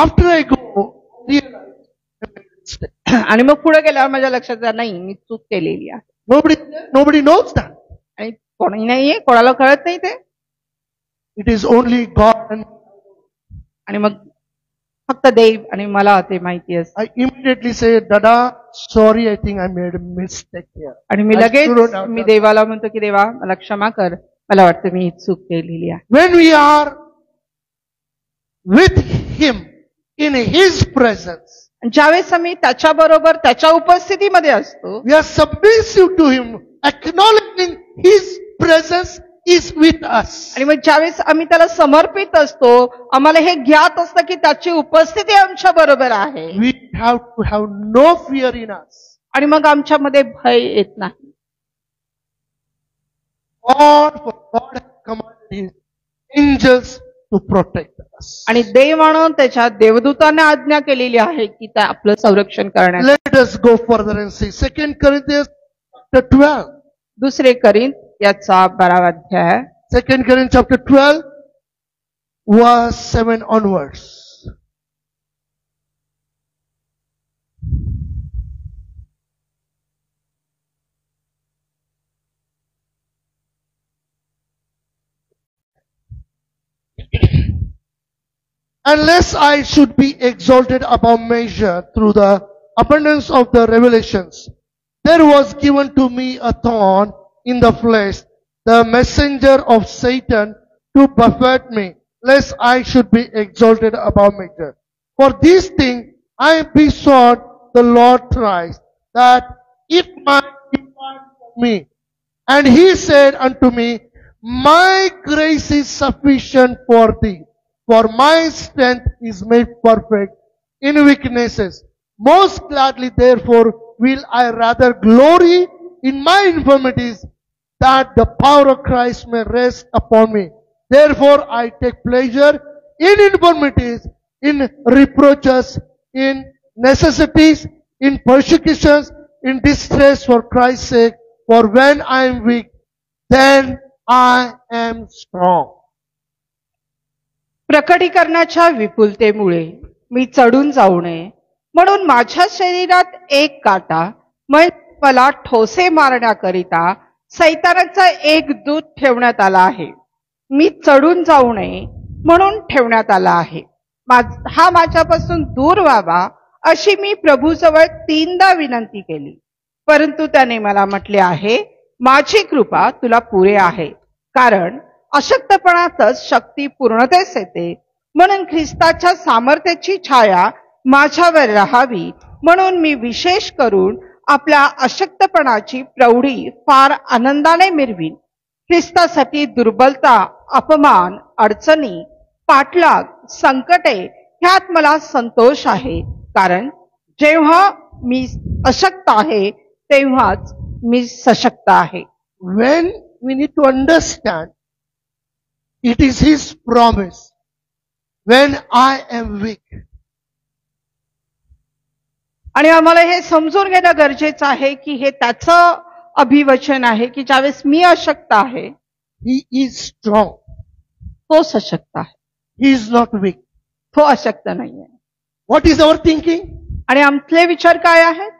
After I go, realize आणि मग पुढे गेल्यावर माझ्या लक्षात नाही मी चूक केलेली आहे. nobody knows that. आणि कोणी नाहीये, कोणाला कळत नाही ते. It is only God and आणि मग फक्त देव आणि मला ते माहिती असतं. I immediately say, Dada, sorry, I think I made a mistake here. आणि मी लगेच मी देवाला म्हणतो की देवा मला क्षमा कर, मला वाटतं मी ही चूक केलेली आहे. When we are with Him in His presence, ज्यावेळेस आम्ही त्याच्याबरोबर त्याच्या उपस्थितीमध्ये असतो, we are submissive to Him, acknowledging His presence is with us. आणि मग ज्यावेळेस आम्ही त्याला समर्पित असतो, आम्हाला हे ज्ञात असतं की त्याची उपस्थिती आमच्या बरोबर आहे. We have to have no fear in us. आणि मग आमच्यामध्ये भय येत नाही. For God has commanded His angels to protect us. आणि देवानं त्याच्या देवदूतांना आज्ञा केलेली आहे की त्या आपलं संरक्षण करण्यास. Let us go further and see 2 Corinthians chapter 12. दुसरे करिंथ याचा 12वा अध्याय. 2 Corinthians chapter 12 verse 7 onwards. Unless I should be exalted above measure through the abundance of the revelations, there was given to me a thorn in the flesh, the messenger of Satan to buffet me, lest I should be exalted above measure. For this thing I besought the Lord thrice, that it might depart from me. And he said unto me, My grace is sufficient for thee, for my strength is made perfect in weaknesses. Most gladly therefore will I rather glory in my infirmities, that the power of Christ may rest upon me. Therefore I take pleasure in infirmities, in reproaches, in necessities, in persecutions, in distress for Christ's sake. For when I am weak, then I am strong. प्रकटीकरणाच्या विपुलतेमुळे मी चढून जाऊ नये म्हणून माझ्या शरीरात एक काटा मला ठोसे मारण्याकरिता सैतानाचा एक दूत ठेवण्यात आला आहे. मी चढून जाऊ नये म्हणून ठेवण्यात आला आहे. हा माझ्यापासून दूर व्हावा अशी मी प्रभूजवळ 3दा विनंती केली, परंतु त्याने मला म्हटले आहे, माझी कृपा तुला पुरे आहे, कारण अशक्तपणातच शक्ती पूर्णतेस येते. म्हणून ख्रिस्ताच्या सामर्थ्याची छाया माझ्यावर राहावी म्हणून मी विशेष करून आपल्या अशक्तपणाची प्रौढी फार आनंदाने मिरवीन. ख्रिस्तासाठी दुर्बलता, अपमान, अडचणी, पाठलाग, संकटे ह्यात मला संतोष आहे, कारण जेव्हा मी अशक्त आहे तेव्हाच मी सशक्त आहे. When we need to understand, it is His promise. When I am weak. आणि आम्हाला हे समजून घेणं गरजेचं आहे की हे त्याचं अभिवचन आहे की ज्यावेळेस मी अशक्त आहे, He is strong. तो सशक्त आहे. He is not weak. तो अशक्त नाहीये. What is our thinking? आणि आमचे विचार काय आहेत?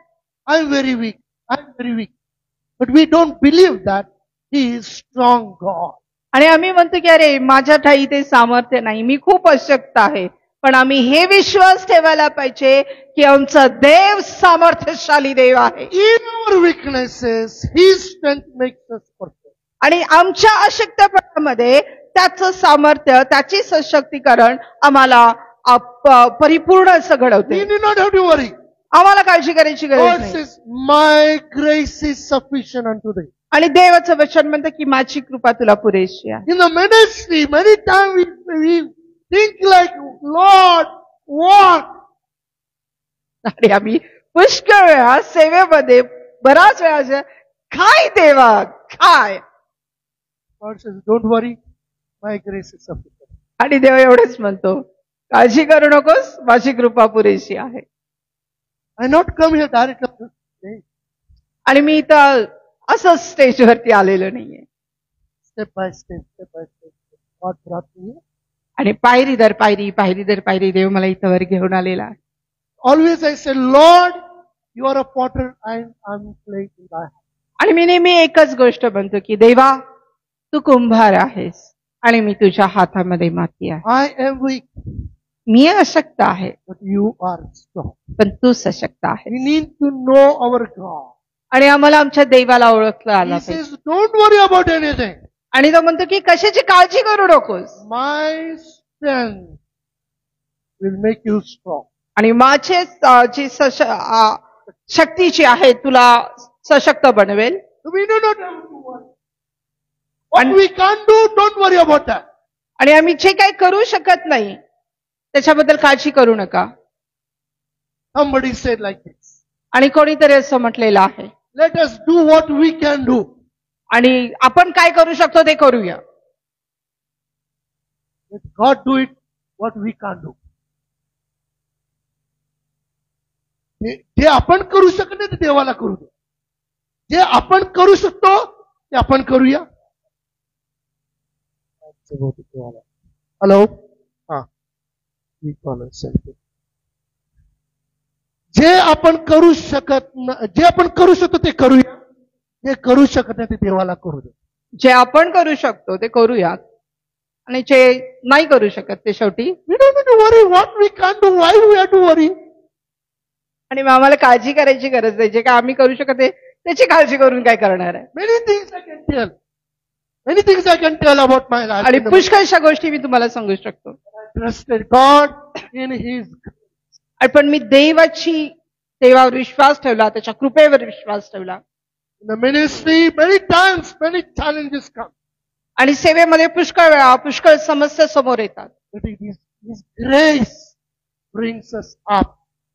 I am very weak. I am very weak. But we don't believe that He is strong God. आणि आम्ही म्हणतो की अरे माझ्या ठाई ते सामर्थ्य नाही, मी खूप अशक्त आहे. पण आम्ही हे विश्वास ठेवायला पाहिजे की आमचा देव सामर्थ्यशाली देव आहे. In our weaknesses, His strength makes us perfect. आणि आमच्या अशक्तपणामध्ये त्याचं सामर्थ्य, त्याची सशक्तीकरण आम्हाला परिपूर्ण असं घडवते. We do not have to worry. आम्हाला काळजी करायची गरज God नाही. says, My grace is sufficient unto thee. आणि देवाचं वचन म्हणतं की माझी कृपा तुला पुरेशी आहे. In the ministry, many times we think like, Lord, what? आणि आम्ही पुष्कळ वेळा सेवेमध्ये बराच वेळा काय देवा काय. God says, don't worry, my grace is sufficient. आणि देव एवढंच म्हणतो, काळजी करू नकोस, माझी कृपा पुरेशी आहे. I not come here directly. आणि मी इथं असं स्टेजवरती आलेलो नाहीये. Step by step, step by step. God brought me here. आणि पायरी दर पायरी, पायरी दर पायरी देव मला इथं वर घेऊन आलेला आहे. Always I say, Lord, you are a potter and I'm clay in thy hand. आणि मी नेहमी एकच गोष्ट म्हणतो की देवा तू कुंभार आहेस आणि मी तुझ्या हातामध्ये माती आहे. I am weak, मी अशक्त आहे but you are strong. पण तू सशक्त आहे. We need to know our God. आणि आम्हाला आमच्या देवाला ओळखलं आला He पाहिजे. says, don't worry about anything. आणि तो म्हणतो की कशाची काळजी करू नकोस, My strength will make you strong. आणि माझे जी शक्ती जी आहे तुला सशक्त बनवेल. We do not have to worry. What we can't do, don't worry about that. आणि आम्ही जे काही करू शकत नाही त्याच्याबद्दल काळजी करू नका. Somebody said like this. आणि कोणीतरी असं म्हटलेलं आहे, Let us do what we can do. आणि आपण काय करू शकतो ते करूया. Let God do it what we can't do. जे आपण करू शकत नाही ते देवाला करू दे. जे आपण करू शकतो ते आपण करूया. हॅलो, हा, जे आपण करू शकत जे आपण करू शकतो ते करूया. जे करू शकत नाही ते देवाला करू दे. जे आपण करू शकतो ते करूया आणि जे नाही करू शकत ते शेवटी. We don't need to worry what we can't do. Why we have to worry? आणि मग आम्हाला काळजी करायची गरज नाही. जे काय आम्ही करू शकत त्याची काळजी करून काय करणार आहे. Many things I can tell. Many things I can tell about my life. आणि पुष्कळशा गोष्टी मी तुम्हाला सांगू शकतो. Trusted God in His. पण मी देवावर विश्वास ठेवला, त्याच्या कृपेवर विश्वास ठेवला. In the ministry, many times, many challenges come. आणि सेवेमध्ये पुष्कळ वेळा पुष्कळ समस्या समोर येतात. But His grace brings us up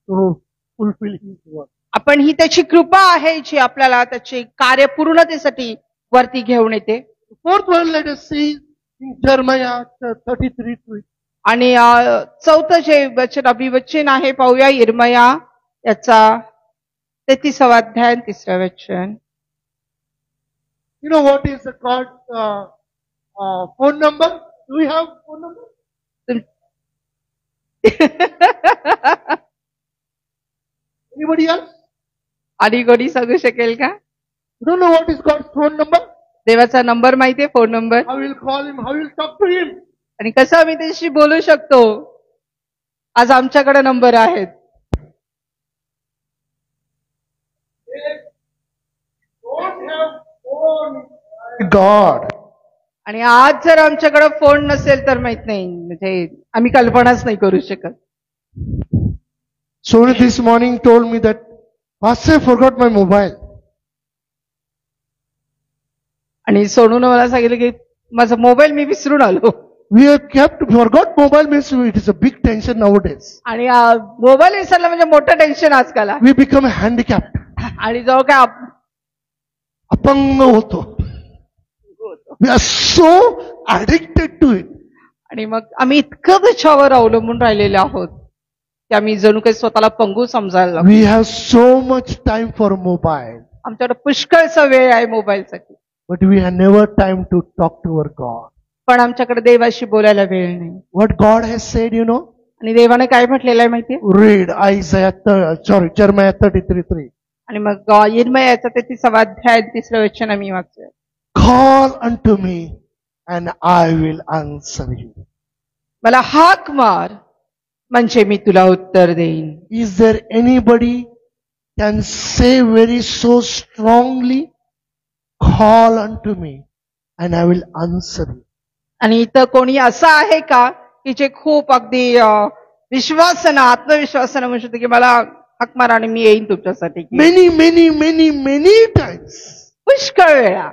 to fulfill His work. आपण ही त्याची कृपा आहे जी आपल्याला त्याचे कार्य पूर्णतेसाठी वरती घेऊन येते. Fourth one, let us see in Jeremiah 33:3. आणि चौथं जे वचन अभिवचन आहे पाहूया यिर्मया याचा 33वा अध्याय 3रं वचन. You know what is the God's phone number? Do we have phone number? Anybody else? आणि कोणी सांगू शकेल का? You don't know what is God's phone number? देवाचा नंबर माहितीये, phone number. How will call Him? How will talk to Him? आणि कसं आम्ही त्याच्याशी बोलू शकतो? आज आमच्याकडे नंबर आहेत. God. आणि आज जर आमच्याकडे फोन नसेल तर माहित नाही, म्हणजे आम्ही कल्पनाच नाही करू शकत. Sonu this morning told me that Pastor, I forgot my mobile. आणि सोनूनं मला सांगितलं की माझा मोबाईल मी विसरून आलो. We have forgot mobile means it is a big tension nowadays. आणि मोबाईल विसरला म्हणजे मोठं टेन्शन आजकाल. We become handicapped. आणि जवळ काय अपंग होतो. We are so addicted to it. आणि मग आम्ही इतकं त्याच्यावर अवलंबून राहिलेले आहोत की आम्ही जणू काही स्वतःला पंगू समजायला लागलो. We have so much time for mobile. आमच्याकडे पुष्कळचा वेळ आहे मोबाईलसाठी. But we have never time to talk to our God. पण आमच्याकडे देवाशी बोलायला वेळ नाही. What God has said, you know? आणि देवाने काय म्हटलेलं आहे माहितीये? Read Jeremiah 33:3. आणि मग यिर्मयाचा 33वा अध्याय 3रं वचन आम्ही वाचूया. Call unto me and I will answer you. मला हाक मार म्हणजे मी तुला उत्तर देईन. Is there anybody can say very so strongly, call unto me and I will answer you? आणि इथं कोणी असं आहे का की जे खूप अगदी विश्वासानं आत्मविश्वासानं म्हणू शकतो की मला हाक मारा आणि मी येईन तुमच्यासाठी? Many times. पुष्कळ वेळा.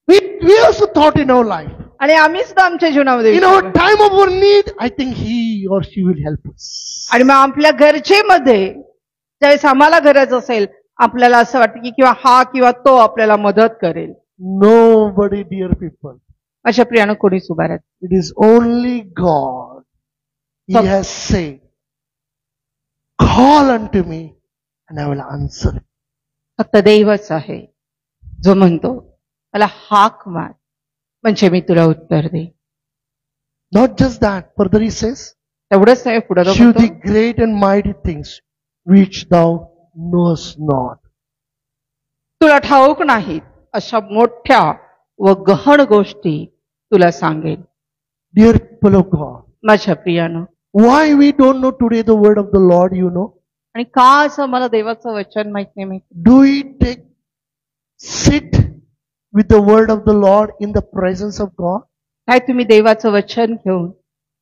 We also thought in our life. आणि आम्ही सुद्धा आमच्या जीवनामध्ये In our time of our need, I think he or she will help us. आणि मग आपल्या गरजेमध्ये ज्यावेळेस आम्हाला गरज असेल आपल्याला असं वाटतं की किंवा हा किंवा तो आपल्याला मदत करेल. Nobody, dear people. अशा प्रियानं कोणीच उभा राहत. It is only God. He has said, call unto me and I will answer. फक्त देवच आहे जो म्हणतो मला हाक मार म्हणजे मी तुला उत्तर देईन. Not just that, further he says, एवढंच नाही, पुढे show the great and mighty things which thou knowest not. तुला ठाऊक नाहीत अशा मोठ्या व गहन गोष्टी तुला सांगेन. Dear people of God, माझ्या प्रियानं, why we don't know today the word of the Lord, you know? आणि का असं मला देवाचं वचन माहित नाही माहिती? Do we sit with the word of the Lord in the presence of God? काय तुम्ही देवाचं वचन घेऊन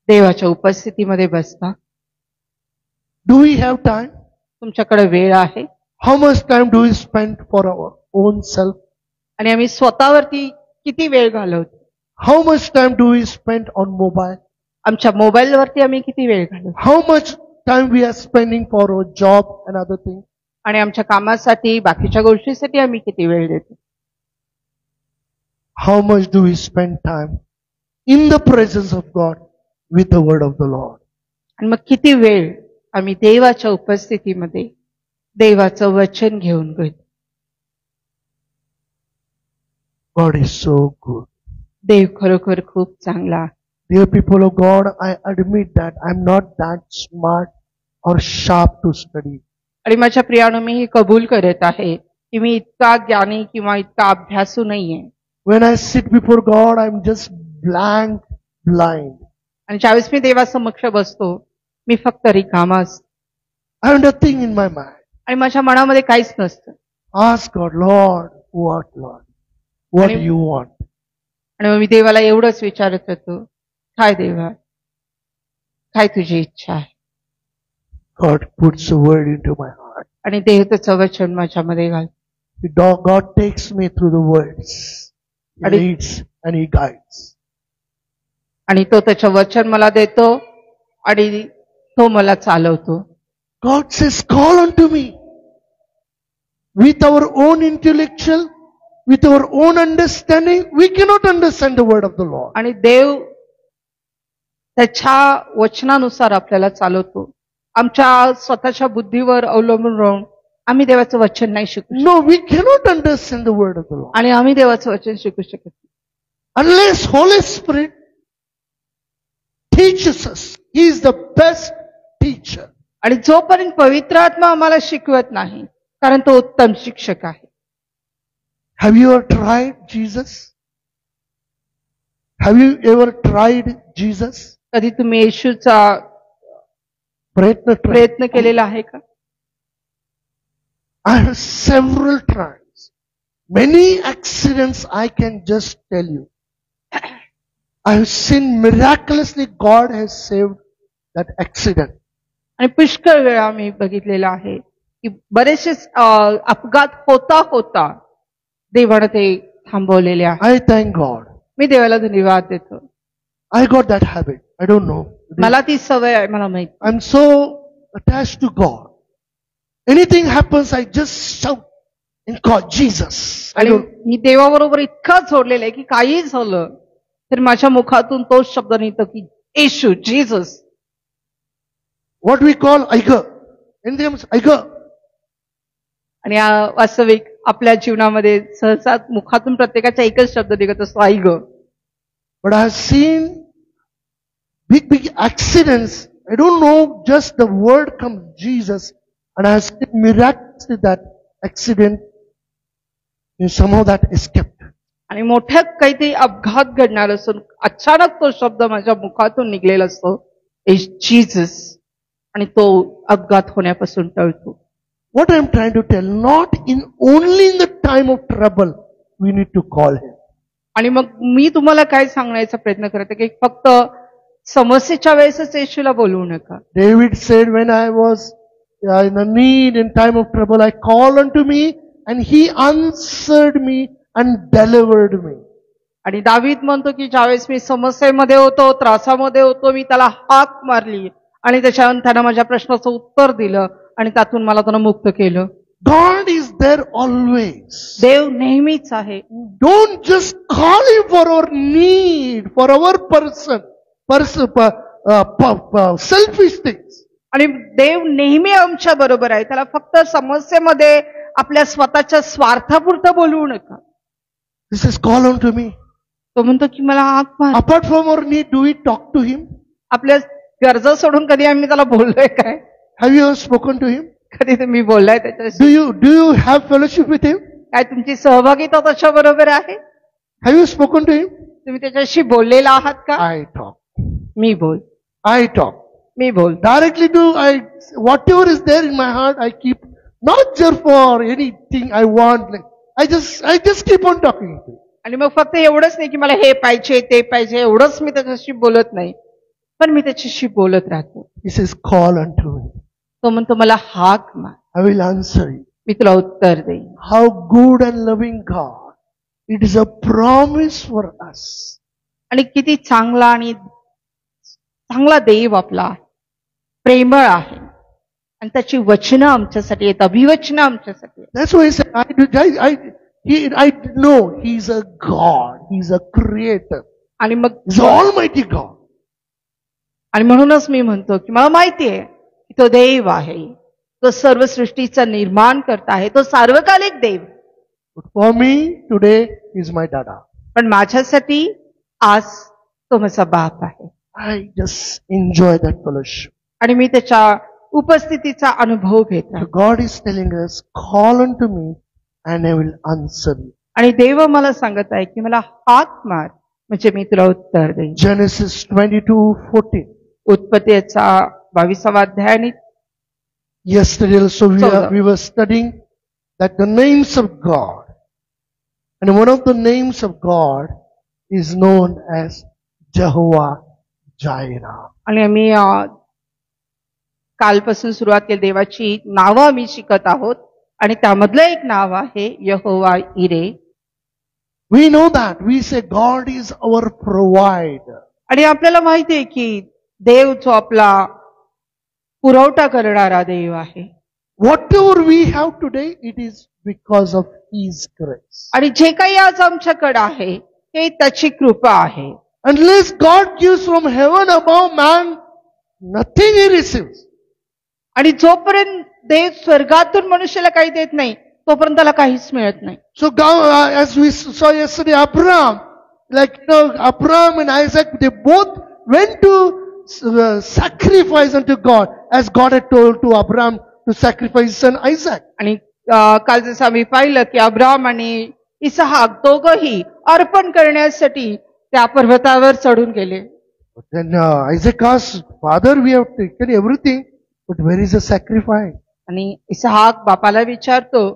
देवाच्या उपस्थितीमध्ये बसता? Do we have time? तुमच्याकडे वेळ आहे? How much time do we spend for our own self? आणि आम्ही स्वतःवरती किती वेळ घालवतो? How much time do we spend on mobile? आमच्या मोबाईलवरती आम्ही किती वेळ घालवतो? How much time we are spending for our job and other things? आणि आमच्या कामासाठी बाकीच्या गोष्टीसाठी आम्ही किती वेळ देतो? How much do we spend time in the presence of God with the word of the Lord? आणि मग किती वेळ आम्ही देवाच्या उपस्थितीमध्ये देवाचं वचन घेऊन घेतो? God is so good. देव खरोखर खूप चांगला. Dear people of God, I admit that I'm not that smart or sharp to study. आणि माझ्या प्रियानो, मी हे कबूल करत आहे की मी इतका ज्ञानी किंवा इतका अभ्यासू नाहीये. When I sit before God, I'm just blank, blind. आणि ज्यावेळेस मी देवासमक्ष बसतो, मी फक्त रिकामा असतो I have nothing in my mind. आणि माझ्या मनामध्ये काहीच नसतं. Ask God, Lord, what, Lord? What do you want? आणि मग मी देवाला एवढंच विचारत होतो, काय देवा, काय तुझी इच्छा आहे? God puts a word into my heart. आणि देव त्याचं वचन माझ्यामध्ये घालतो. God takes me through the words. He leads and He guides. आणि तो त्याचं वचन मला देतो आणि तो मला चालवतो. God says, call unto me. With our own intellectual, with our own understanding, we cannot understand the word of the Lord. आणि देव त्याच्या वचनानुसार आपल्याला चालवतो. आमच्या स्वतःच्या बुद्धीवर अवलंबून राहून आम्ही देवाचं वचन नाही शिकू शकत. No, we cannot understand the word of the Lord. आणि आम्ही देवाचं वचन शिकू शकत नाही Unless Holy Spirit teaches us. He is the best teacher. आणि जोपर्यंत पवित्र आत्मा आम्हाला शिकवत नाही, कारण तो उत्तम शिक्षक आहे. Have you ever tried Jesus? Have you ever tried Jesus? कधी तुम्ही येशूचा प्रयत्न केलेला आहे का? I have several times. Many accidents I can just tell you. I have seen miraculously God has saved that accident. आणि पुष्कळ वेळा मी बघितलेला आहे की बरेचसे अपघात होता देवाने ते थांबवलेले आहे. I thank God. मी देवाला धन्यवाद देतो. I got that habit. I don't know. मला ती सवय आहे, मला माहिती. I'm so attached to God. Anything happens, I just shout and call Jesus. I आणि don't. मी देवाबरोबर इतका जोडलेला आहे की काही झालं तर माझ्या मुखातून तोच शब्द निघतो की येशू, Jesus. What we call Aiga. Anything happens, Aiga. आणि वास्तविक आपल्या जीवनामध्ये सहसा मुखातून प्रत्येकाचा एकच शब्द निघत असतो, आई ग. But I have seen big accidents. I don't know, just the word comes Jesus, and I have seen miraculously that accident, and somehow that escaped. आणि मोठ्या काहीतरी अपघात घडणार असून अचानक तो शब्द माझ्या मुखातून निघलेला असतो, जीसस, आणि तो अपघात होण्यापासून टळतो. What I am trying to tell, not in only in the time of trouble, we need to call Him. आणि मग मी तुम्हाला काय सांगण्याचा प्रयत्न करते की फक्त समस्येच्या वेळेसच येशूला बोलवू नका. David said, when I was in a need, in time of trouble, I called unto me, and He answered me and delivered me. आणि दावीद म्हणतो की ज्यावेळेस मी समस्येमध्ये होतो, त्रासामध्ये होतो, मी त्याला हाक मारली आणि त्याच्यानंतर त्यानं माझ्या प्रश्नाचं उत्तर दिलं आणि त्यातून मला त्यानं मुक्त केलं. God is there always. देव नेहमीच आहे. Don't just call Him for our need, for our selfish things. आणि देव नेहमी आमच्या बरोबर आहे. त्याला फक्त समस्येमध्ये आपल्या स्वतःच्या स्वार्थापुरतं बोलवू नका. This is call unto me. तो म्हणतो की मला हाक मार. Apart from our need, do we talk to Him? आपल्या गरजा सोडून कधी आम्ही त्याला बोललोय काय? Have you ever spoken to Him? कधी तुम्ही बोललाय त्याच्याशी? Do you have fellowship with Him? काय तुमची सहभागिता त्याच्या बरोबर आहे? Have you spoken to Him? तुम्ही त्याच्याशी बोललेला आहात का? I talk. मी बोल. I talk. मी बोल. Directly whatever is there in my heart, I keep, not just for anything I want. I just keep on talking to Him. आणि मग फक्त एवढंच नाही की मला हे पाहिजे ते पाहिजे एवढंच मी त्याच्याशी बोलत नाही, पण मी त्याच्याशी बोलत राहतो. He says, call unto me. तो म्हणतो मला हाक मार, I will answer you. मी तुला उत्तर देईन. How good and loving God It is a promise for us. आणि किती चांगला आणि चांगला देव आपला आहे. प्रेमळ आहे आणि त्याची वचनं आमच्यासाठी आहेत, अभिवचनं आमच्यासाठी आहेत. That's why I said, I know He is a God. He is a creator. आणि मग He is Almighty God. आणि म्हणूनच मी म्हणतो की मला माहिती आहे की तो देव आहे, तो सर्व सृष्टीचा निर्माण करता आहे, तो सार्वकालिक देव. But for me, today, He is my Dada. पण माझ्यासाठी आज तो माझा बाप आहे. I just enjoy that fellowship. आणि मी त्याच्या उपस्थितीचा अनुभव घेतो. So God is telling us, call unto me and I will answer you. आणि देव मला सांगत आहे की मला हाक मार म्हणजे मी तुला उत्तर देईन. Genesis 22:14. उत्पत्तीचा 22वा अध्याय. आणि Yesterday also we were studying that the names of God, and one of the names of God is known as Jehovah Jireh. आणि आम्ही कालपासून सुरुवात केली, देवाची नावं आम्ही शिकत आहोत आणि त्यामधलं एक नाव आहे यहोवा इरे. We know that. We say God is our provider. आणि आपल्याला माहिती आहे की देव जो आपला पुरवठा करणारा देव आहे. Whatever we have today, it is because of His grace. आणि जे काही आज आमच्याकडे आहे हे त्याची कृपा आहे. Unless God gives from heaven above, man, nothing he receives. आणि जोपर्यंत देव स्वर्गातून मनुष्याला काही देत नाही तोपर्यंत त्याला काहीच मिळत नाही. So God, as we saw yesterday, Abraham, Abraham and Isaac, they both went to sacrifice unto God, as God had told to Abraham to sacrifice his son Isaac. आणि काल जसं आम्ही पाहिलं की अब्राम आणि इसहाक दोघंही अर्पण करण्यासाठी त्या पर्वतावर चढून गेले. But then Isaac asked, Father, we have taken everything, but where is the sacrifice? आणि इसहाक बापाला विचारतो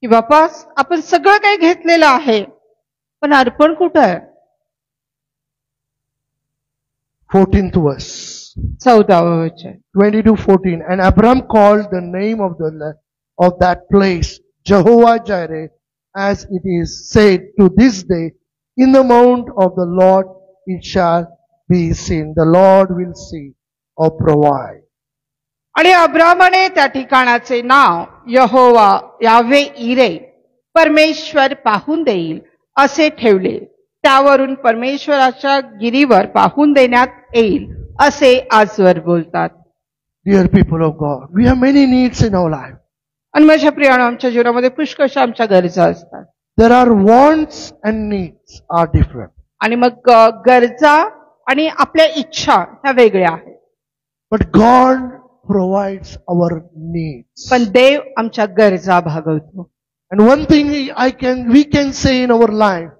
की बापा, आपण सगळं काही घेतलेलं आहे पण अर्पण कुठं आहे? 14th verse. 14व वचन. 22:14. And Abraham called the name of that place Jehovah Jireh, as it is said to this day, in the mount of the Lord it shall be seen. The Lord will see or provide. आणि अब्रामाने त्या ठिकाणाचे नाव यहोवा यावे इरे, परमेश्वर पाहून देईल असे ठेवले. त्यावरून परमेश्वराच्या गिरीवर पाहून देण्यात येईल असे आजवर बोलतात. Dear people of God, we have many needs in our life. आणि माझ्या प्रियानो, आमच्या जीवनामध्ये पुष्कळशा आमच्या गरजा असतात. There are wants and needs are different. आणि मग गरजा आणि आपल्या इच्छा ह्या वेगळ्या आहेत. But God provides our needs. पण देव आमच्या गरजा भागवतो. And one thing we can say in our life,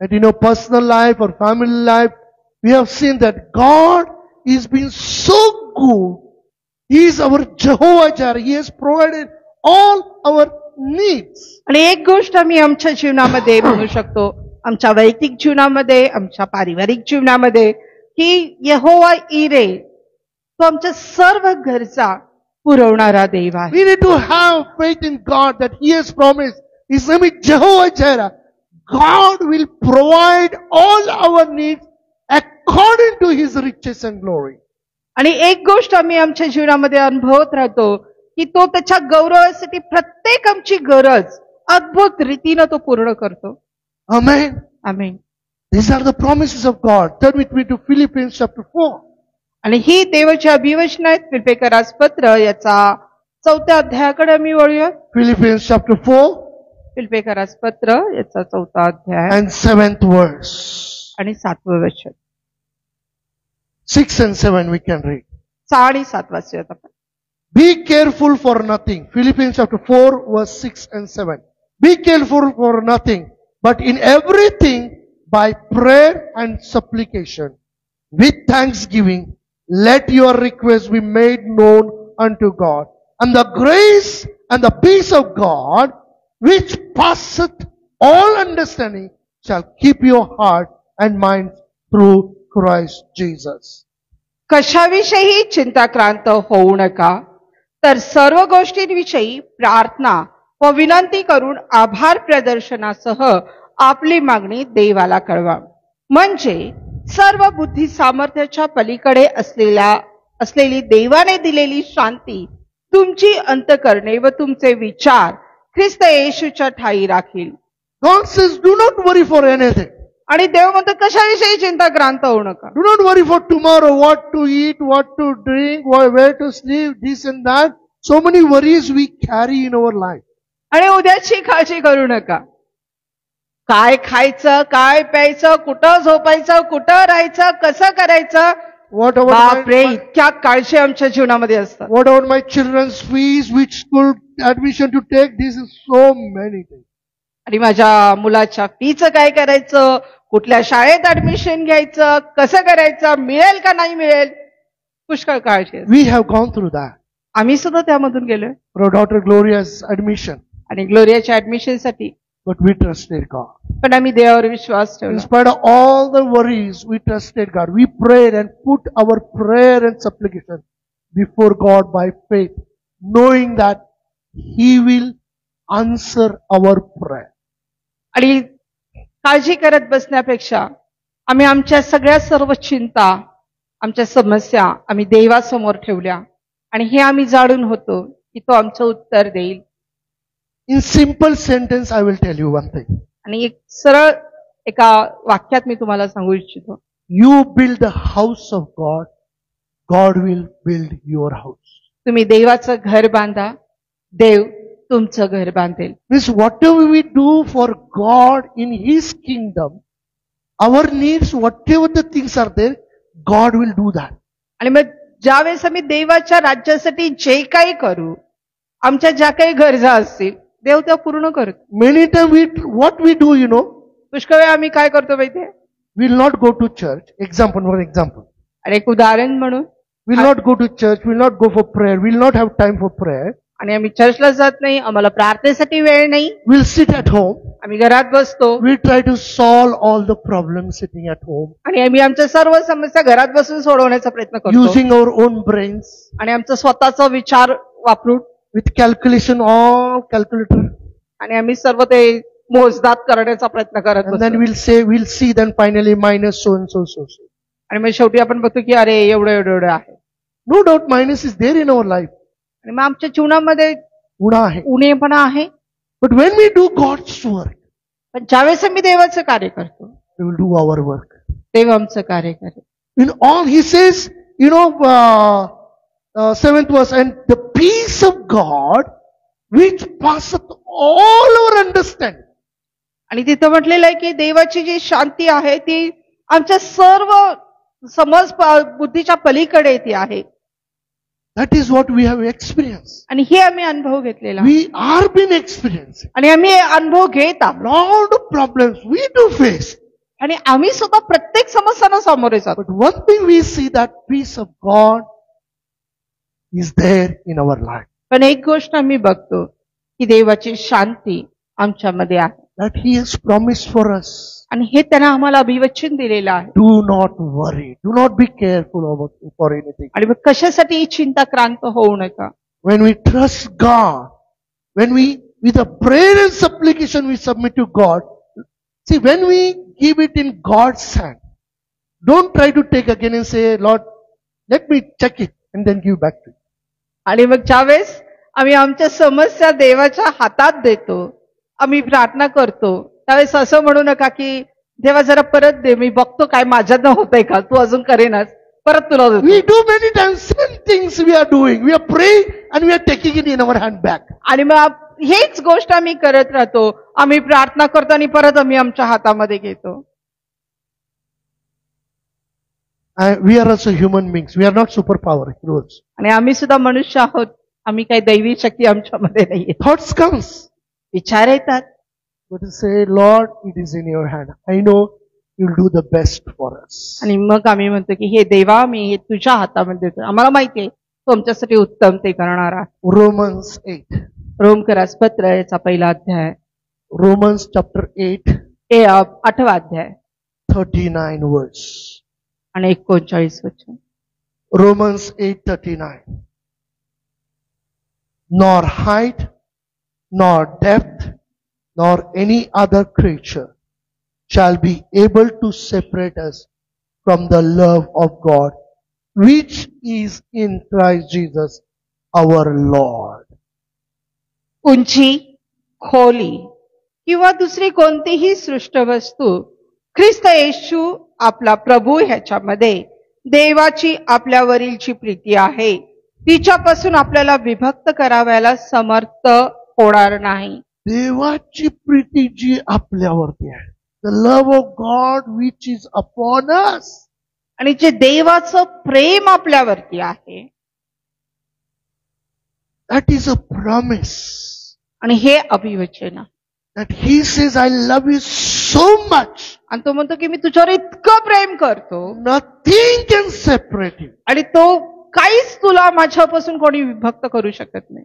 that in our personal life or family life, we have seen that God is been so good. He is our Jehovah Jireh. He has provided all our needs. आणि एक गोष्ट आम्ही आमच्या जीवनामध्ये म्हणू शकतो, आमच्या वैयक्तिक जीवनामध्ये, आमच्या पारिवारिक जीवनामध्ये, की यहोवा इरे तो आमच्या सर्व गरजा पुरवणारा देव आहे. We need to have faith in God that He has promised. His name is Jehovah Jireh. God will provide all our needs according to His riches and glory. आणि एक गोष्ट आम्ही आमच्या जीवनामध्ये अनुभवत राहतो की तो त्याच्या गौरवासाठी प्रत्येक आमची गरज अद्भुत रीतीने तो पूर्ण करतो. Amen. Amen. These are the promises of God. Turn with me to Philippians chapter 4. आणि ही देवाची अभिवचन आहेत. फिलिप्पियरास पत्र याचा 4थ्या अध्यायाकडे आम्ही वळूया. Philippians chapter 4 फिलिप्पियरास पत्र याचा 4था अध्याय and 7th verse. आणि 7वं वचन. 6 and 7 we can read. 6 आणि 7 वाचूयात आपण. Be careful for nothing. Philippians chapter 4 verse 6 and 7. Be careful for nothing, but in everything by prayer and supplication, with thanksgiving, let your requests be made known unto God. And the grace and the peace of God, which passeth all understanding, shall keep your heart and mind through Christ Jesus. कशाविषयी चिंताक्रांत होऊ नका, तर सर्व गोष्टींविषयी प्रार्थना व विनंती करून आभार प्रदर्शनासह आपली मागणी देवाला कळवा. म्हणजे सर्व बुद्धी सामर्थ्याच्या पलीकडे असलेली देवाने दिलेली शांती तुमची अंतकरणे व तुमचे विचार ख्रिस्त येशूच्या ठायी राखील. God says, do not worry for anything. आणि देव म्हणतो कशाविषयी चिंताक्रांत होऊ नका. Do not worry for tomorrow, what to eat, what to drink, where to sleep, this and that. So many worries we carry in our life. आणि उद्याची काळजी करू नका. काय खायचं, काय प्यायचं, कुठं झोपायचं, कुठं राहायचं, कसं करायचं, What about बापरे, इतक्या काळजी आमच्या जीवनामध्ये असतात. what about my children's fees, which school admission to take? This is so many things. आणि माझ्या मुलाच्या फीचं काय करायचं, कुठल्या शाळेत ऍडमिशन घ्यायचं, कसं करायचं, मिळेल का नाही मिळेल, पुष्कळ काळजी असते. We have gone through that. आम्ही सुद्धा त्यामधून गेलोय. For our daughter Gloria's admission. आणि ग्लोरियाच्या ऍडमिशन साठी But we trusted God. पण आम्ही देवावर विश्वास In ठेवला. spite of all the worries, we trusted God. We prayed and put our prayer and supplication before God by faith, knowing that He will answer our prayer. आणि काळजी करत बसण्यापेक्षा आम्ही आमच्या सगळ्या सर्व चिंता, आमच्या समस्या आम्ही देवासमोर ठेवल्या आणि हे आम्ही जाणून होतो की तो आमचं उत्तर देईल. In simple sentence, I will tell you one thing. आणि एक सरळ एका वाक्यात मी तुम्हाला सांगू इच्छितो. You build the house of God, God will build your house. तुम्ही देवाचं घर बांधा, देव तुमचं घर बांधेल. Means whatever we do for God in His kingdom, our needs, whatever the things are there, God will do that. आणि मग ज्यावेळेस आम्ही देवाच्या राज्यासाठी जे काही करू, आमच्या ज्या काही गरजा असतील, देव त्या पूर्ण करतो. Many times what we do, पुष्कळ वेळा आम्ही काय करतो माहितीये, we'll not go to church. Example, for example. आणि एक उदाहरण म्हणून We'll not go to church, we'll not go for prayer, we'll not have time for prayer. आणि आम्ही चर्चला जात नाही, आम्हाला प्रार्थनेसाठी वेळ नाही, We'll sit at home. आम्ही घरात बसतो We'll try to solve all the problems sitting at home. आणि आम्ही आमच्या सर्व समस्या घरात बसून सोडवण्याचा प्रयत्न करतो Using our own brains. आणि आमचा स्वतःचा विचार वापरून With calculation, all calculator. आणि आम्ही सर्व ते मोजदाद करण्याचा प्रयत्न करत And then बसतो. we'll see then finally minus so and so, so, so. आणि मग शेवटी आपण बघतो की अरे एवढं एवढं एवढं आहे. No doubt minus is there in our life. आणि मग आमच्या जीवनामध्ये उणा आहे. उणेपणा आहे. But when we do God's work, पण ज्यावेळेस आम्ही देवाचं कार्य करतो, we will do our work. देव आमचं कार्य करेल. In all, He says, 7th verse, and the peace of God, which passeth all our understanding. आणि तिथं म्हटलेलं आहे की देवाची जी शांती आहे ती आमच्या सर्व समज बुद्धीच्या पलीकडे ती आहे. That is what we have experienced. आणि हे आम्ही अनुभव घेतलेला आहे. We are been experiencing. आणि आम्ही अनुभव घेत आहोत. Lot of problems we do face. आणि आम्ही सुद्धा प्रत्येक समस्यांना सामोरे जातो. But one thing we see, that peace of God is there in our life. पण एक गोष्ट आम्ही बघतो की देवाची शांती आमच्यामध्ये आहे. That He has promised for us. आणि हे त्यांना आम्हाला अभिवचन दिलेलं आहे. Do not worry. Do not be careful for anything. आणि मग कशासाठी चिंताक्रांत होऊ नका. When we trust God, when we, with a prayer and supplication we submit to God, see, when we give it in God's hand, don't try to take again and say, Lord, let me check it and then give back to you. आणि मग ज्यावेळेस आम्ही आमच्या समस्या देवाच्या हातात देतो, आम्ही प्रार्थना करतो, त्यावेळेस असं म्हणू नका की देवा जरा परत दे, मी बघतो काय माझ्यानं होतंय का, तू अजून करेनास, परत तुला देतो. We do many times same things we are doing. We are praying and we are taking it in our hand back. आणि मग हेच गोष्ट आम्ही करत राहतो, आम्ही प्रार्थना करतो आणि परत आम्ही आमच्या हातामध्ये घेतो. We are also human beings. We are not superpower heroes. आणि आम्ही सुद्धा मनुष्य आहोत, आम्ही काही दैवी शक्ती आमच्यामध्ये नाहीये. Thoughts comes. विचार येतात. But to say, Lord, it is in your hand. I know you'll do the best for us. आणि मग आम्ही म्हणतो की हे देवा, मी हे तुझ्या हातामध्ये देतो, आम्हाला माहितीये तू आमच्यासाठी उत्तम ते करणार आहे. Romans 8. रोमकरास पत्र याचा पहिला अध्याय, Romans chapter 8, 8वा अध्याय 39 verse. आणि 39 वचन. Romans 8:39. Nor height, nor depth, nor any other creature shall be able to separate us from the love of God, which is in Christ Jesus our Lord. उंची, खोली किंवा दुसरी कोणतीही सृष्ट वस्तू ख्रिस्त येशू आपला प्रभू ह्याच्यामध्ये देवाची आपल्यावरीलची प्रीती आहे, तिच्यापासून आपल्याला विभक्त करावयाला समर्थ होणार नाही. देवाची प्रीती जी आपल्यावरती आहे, the love of God which is upon us, आणि जे देवाचं प्रेम आपल्यावरती आहे, that is a promise. आणि हे अभिवचन आहे. That he says, I love you so much. आणि तो म्हणतो की मी तुझ्यावर इतकं प्रेम करतो, Nothing can separate you. आणि तो काहीच तुला माझ्यापासून कोणी विभक्त करू शकत नाही.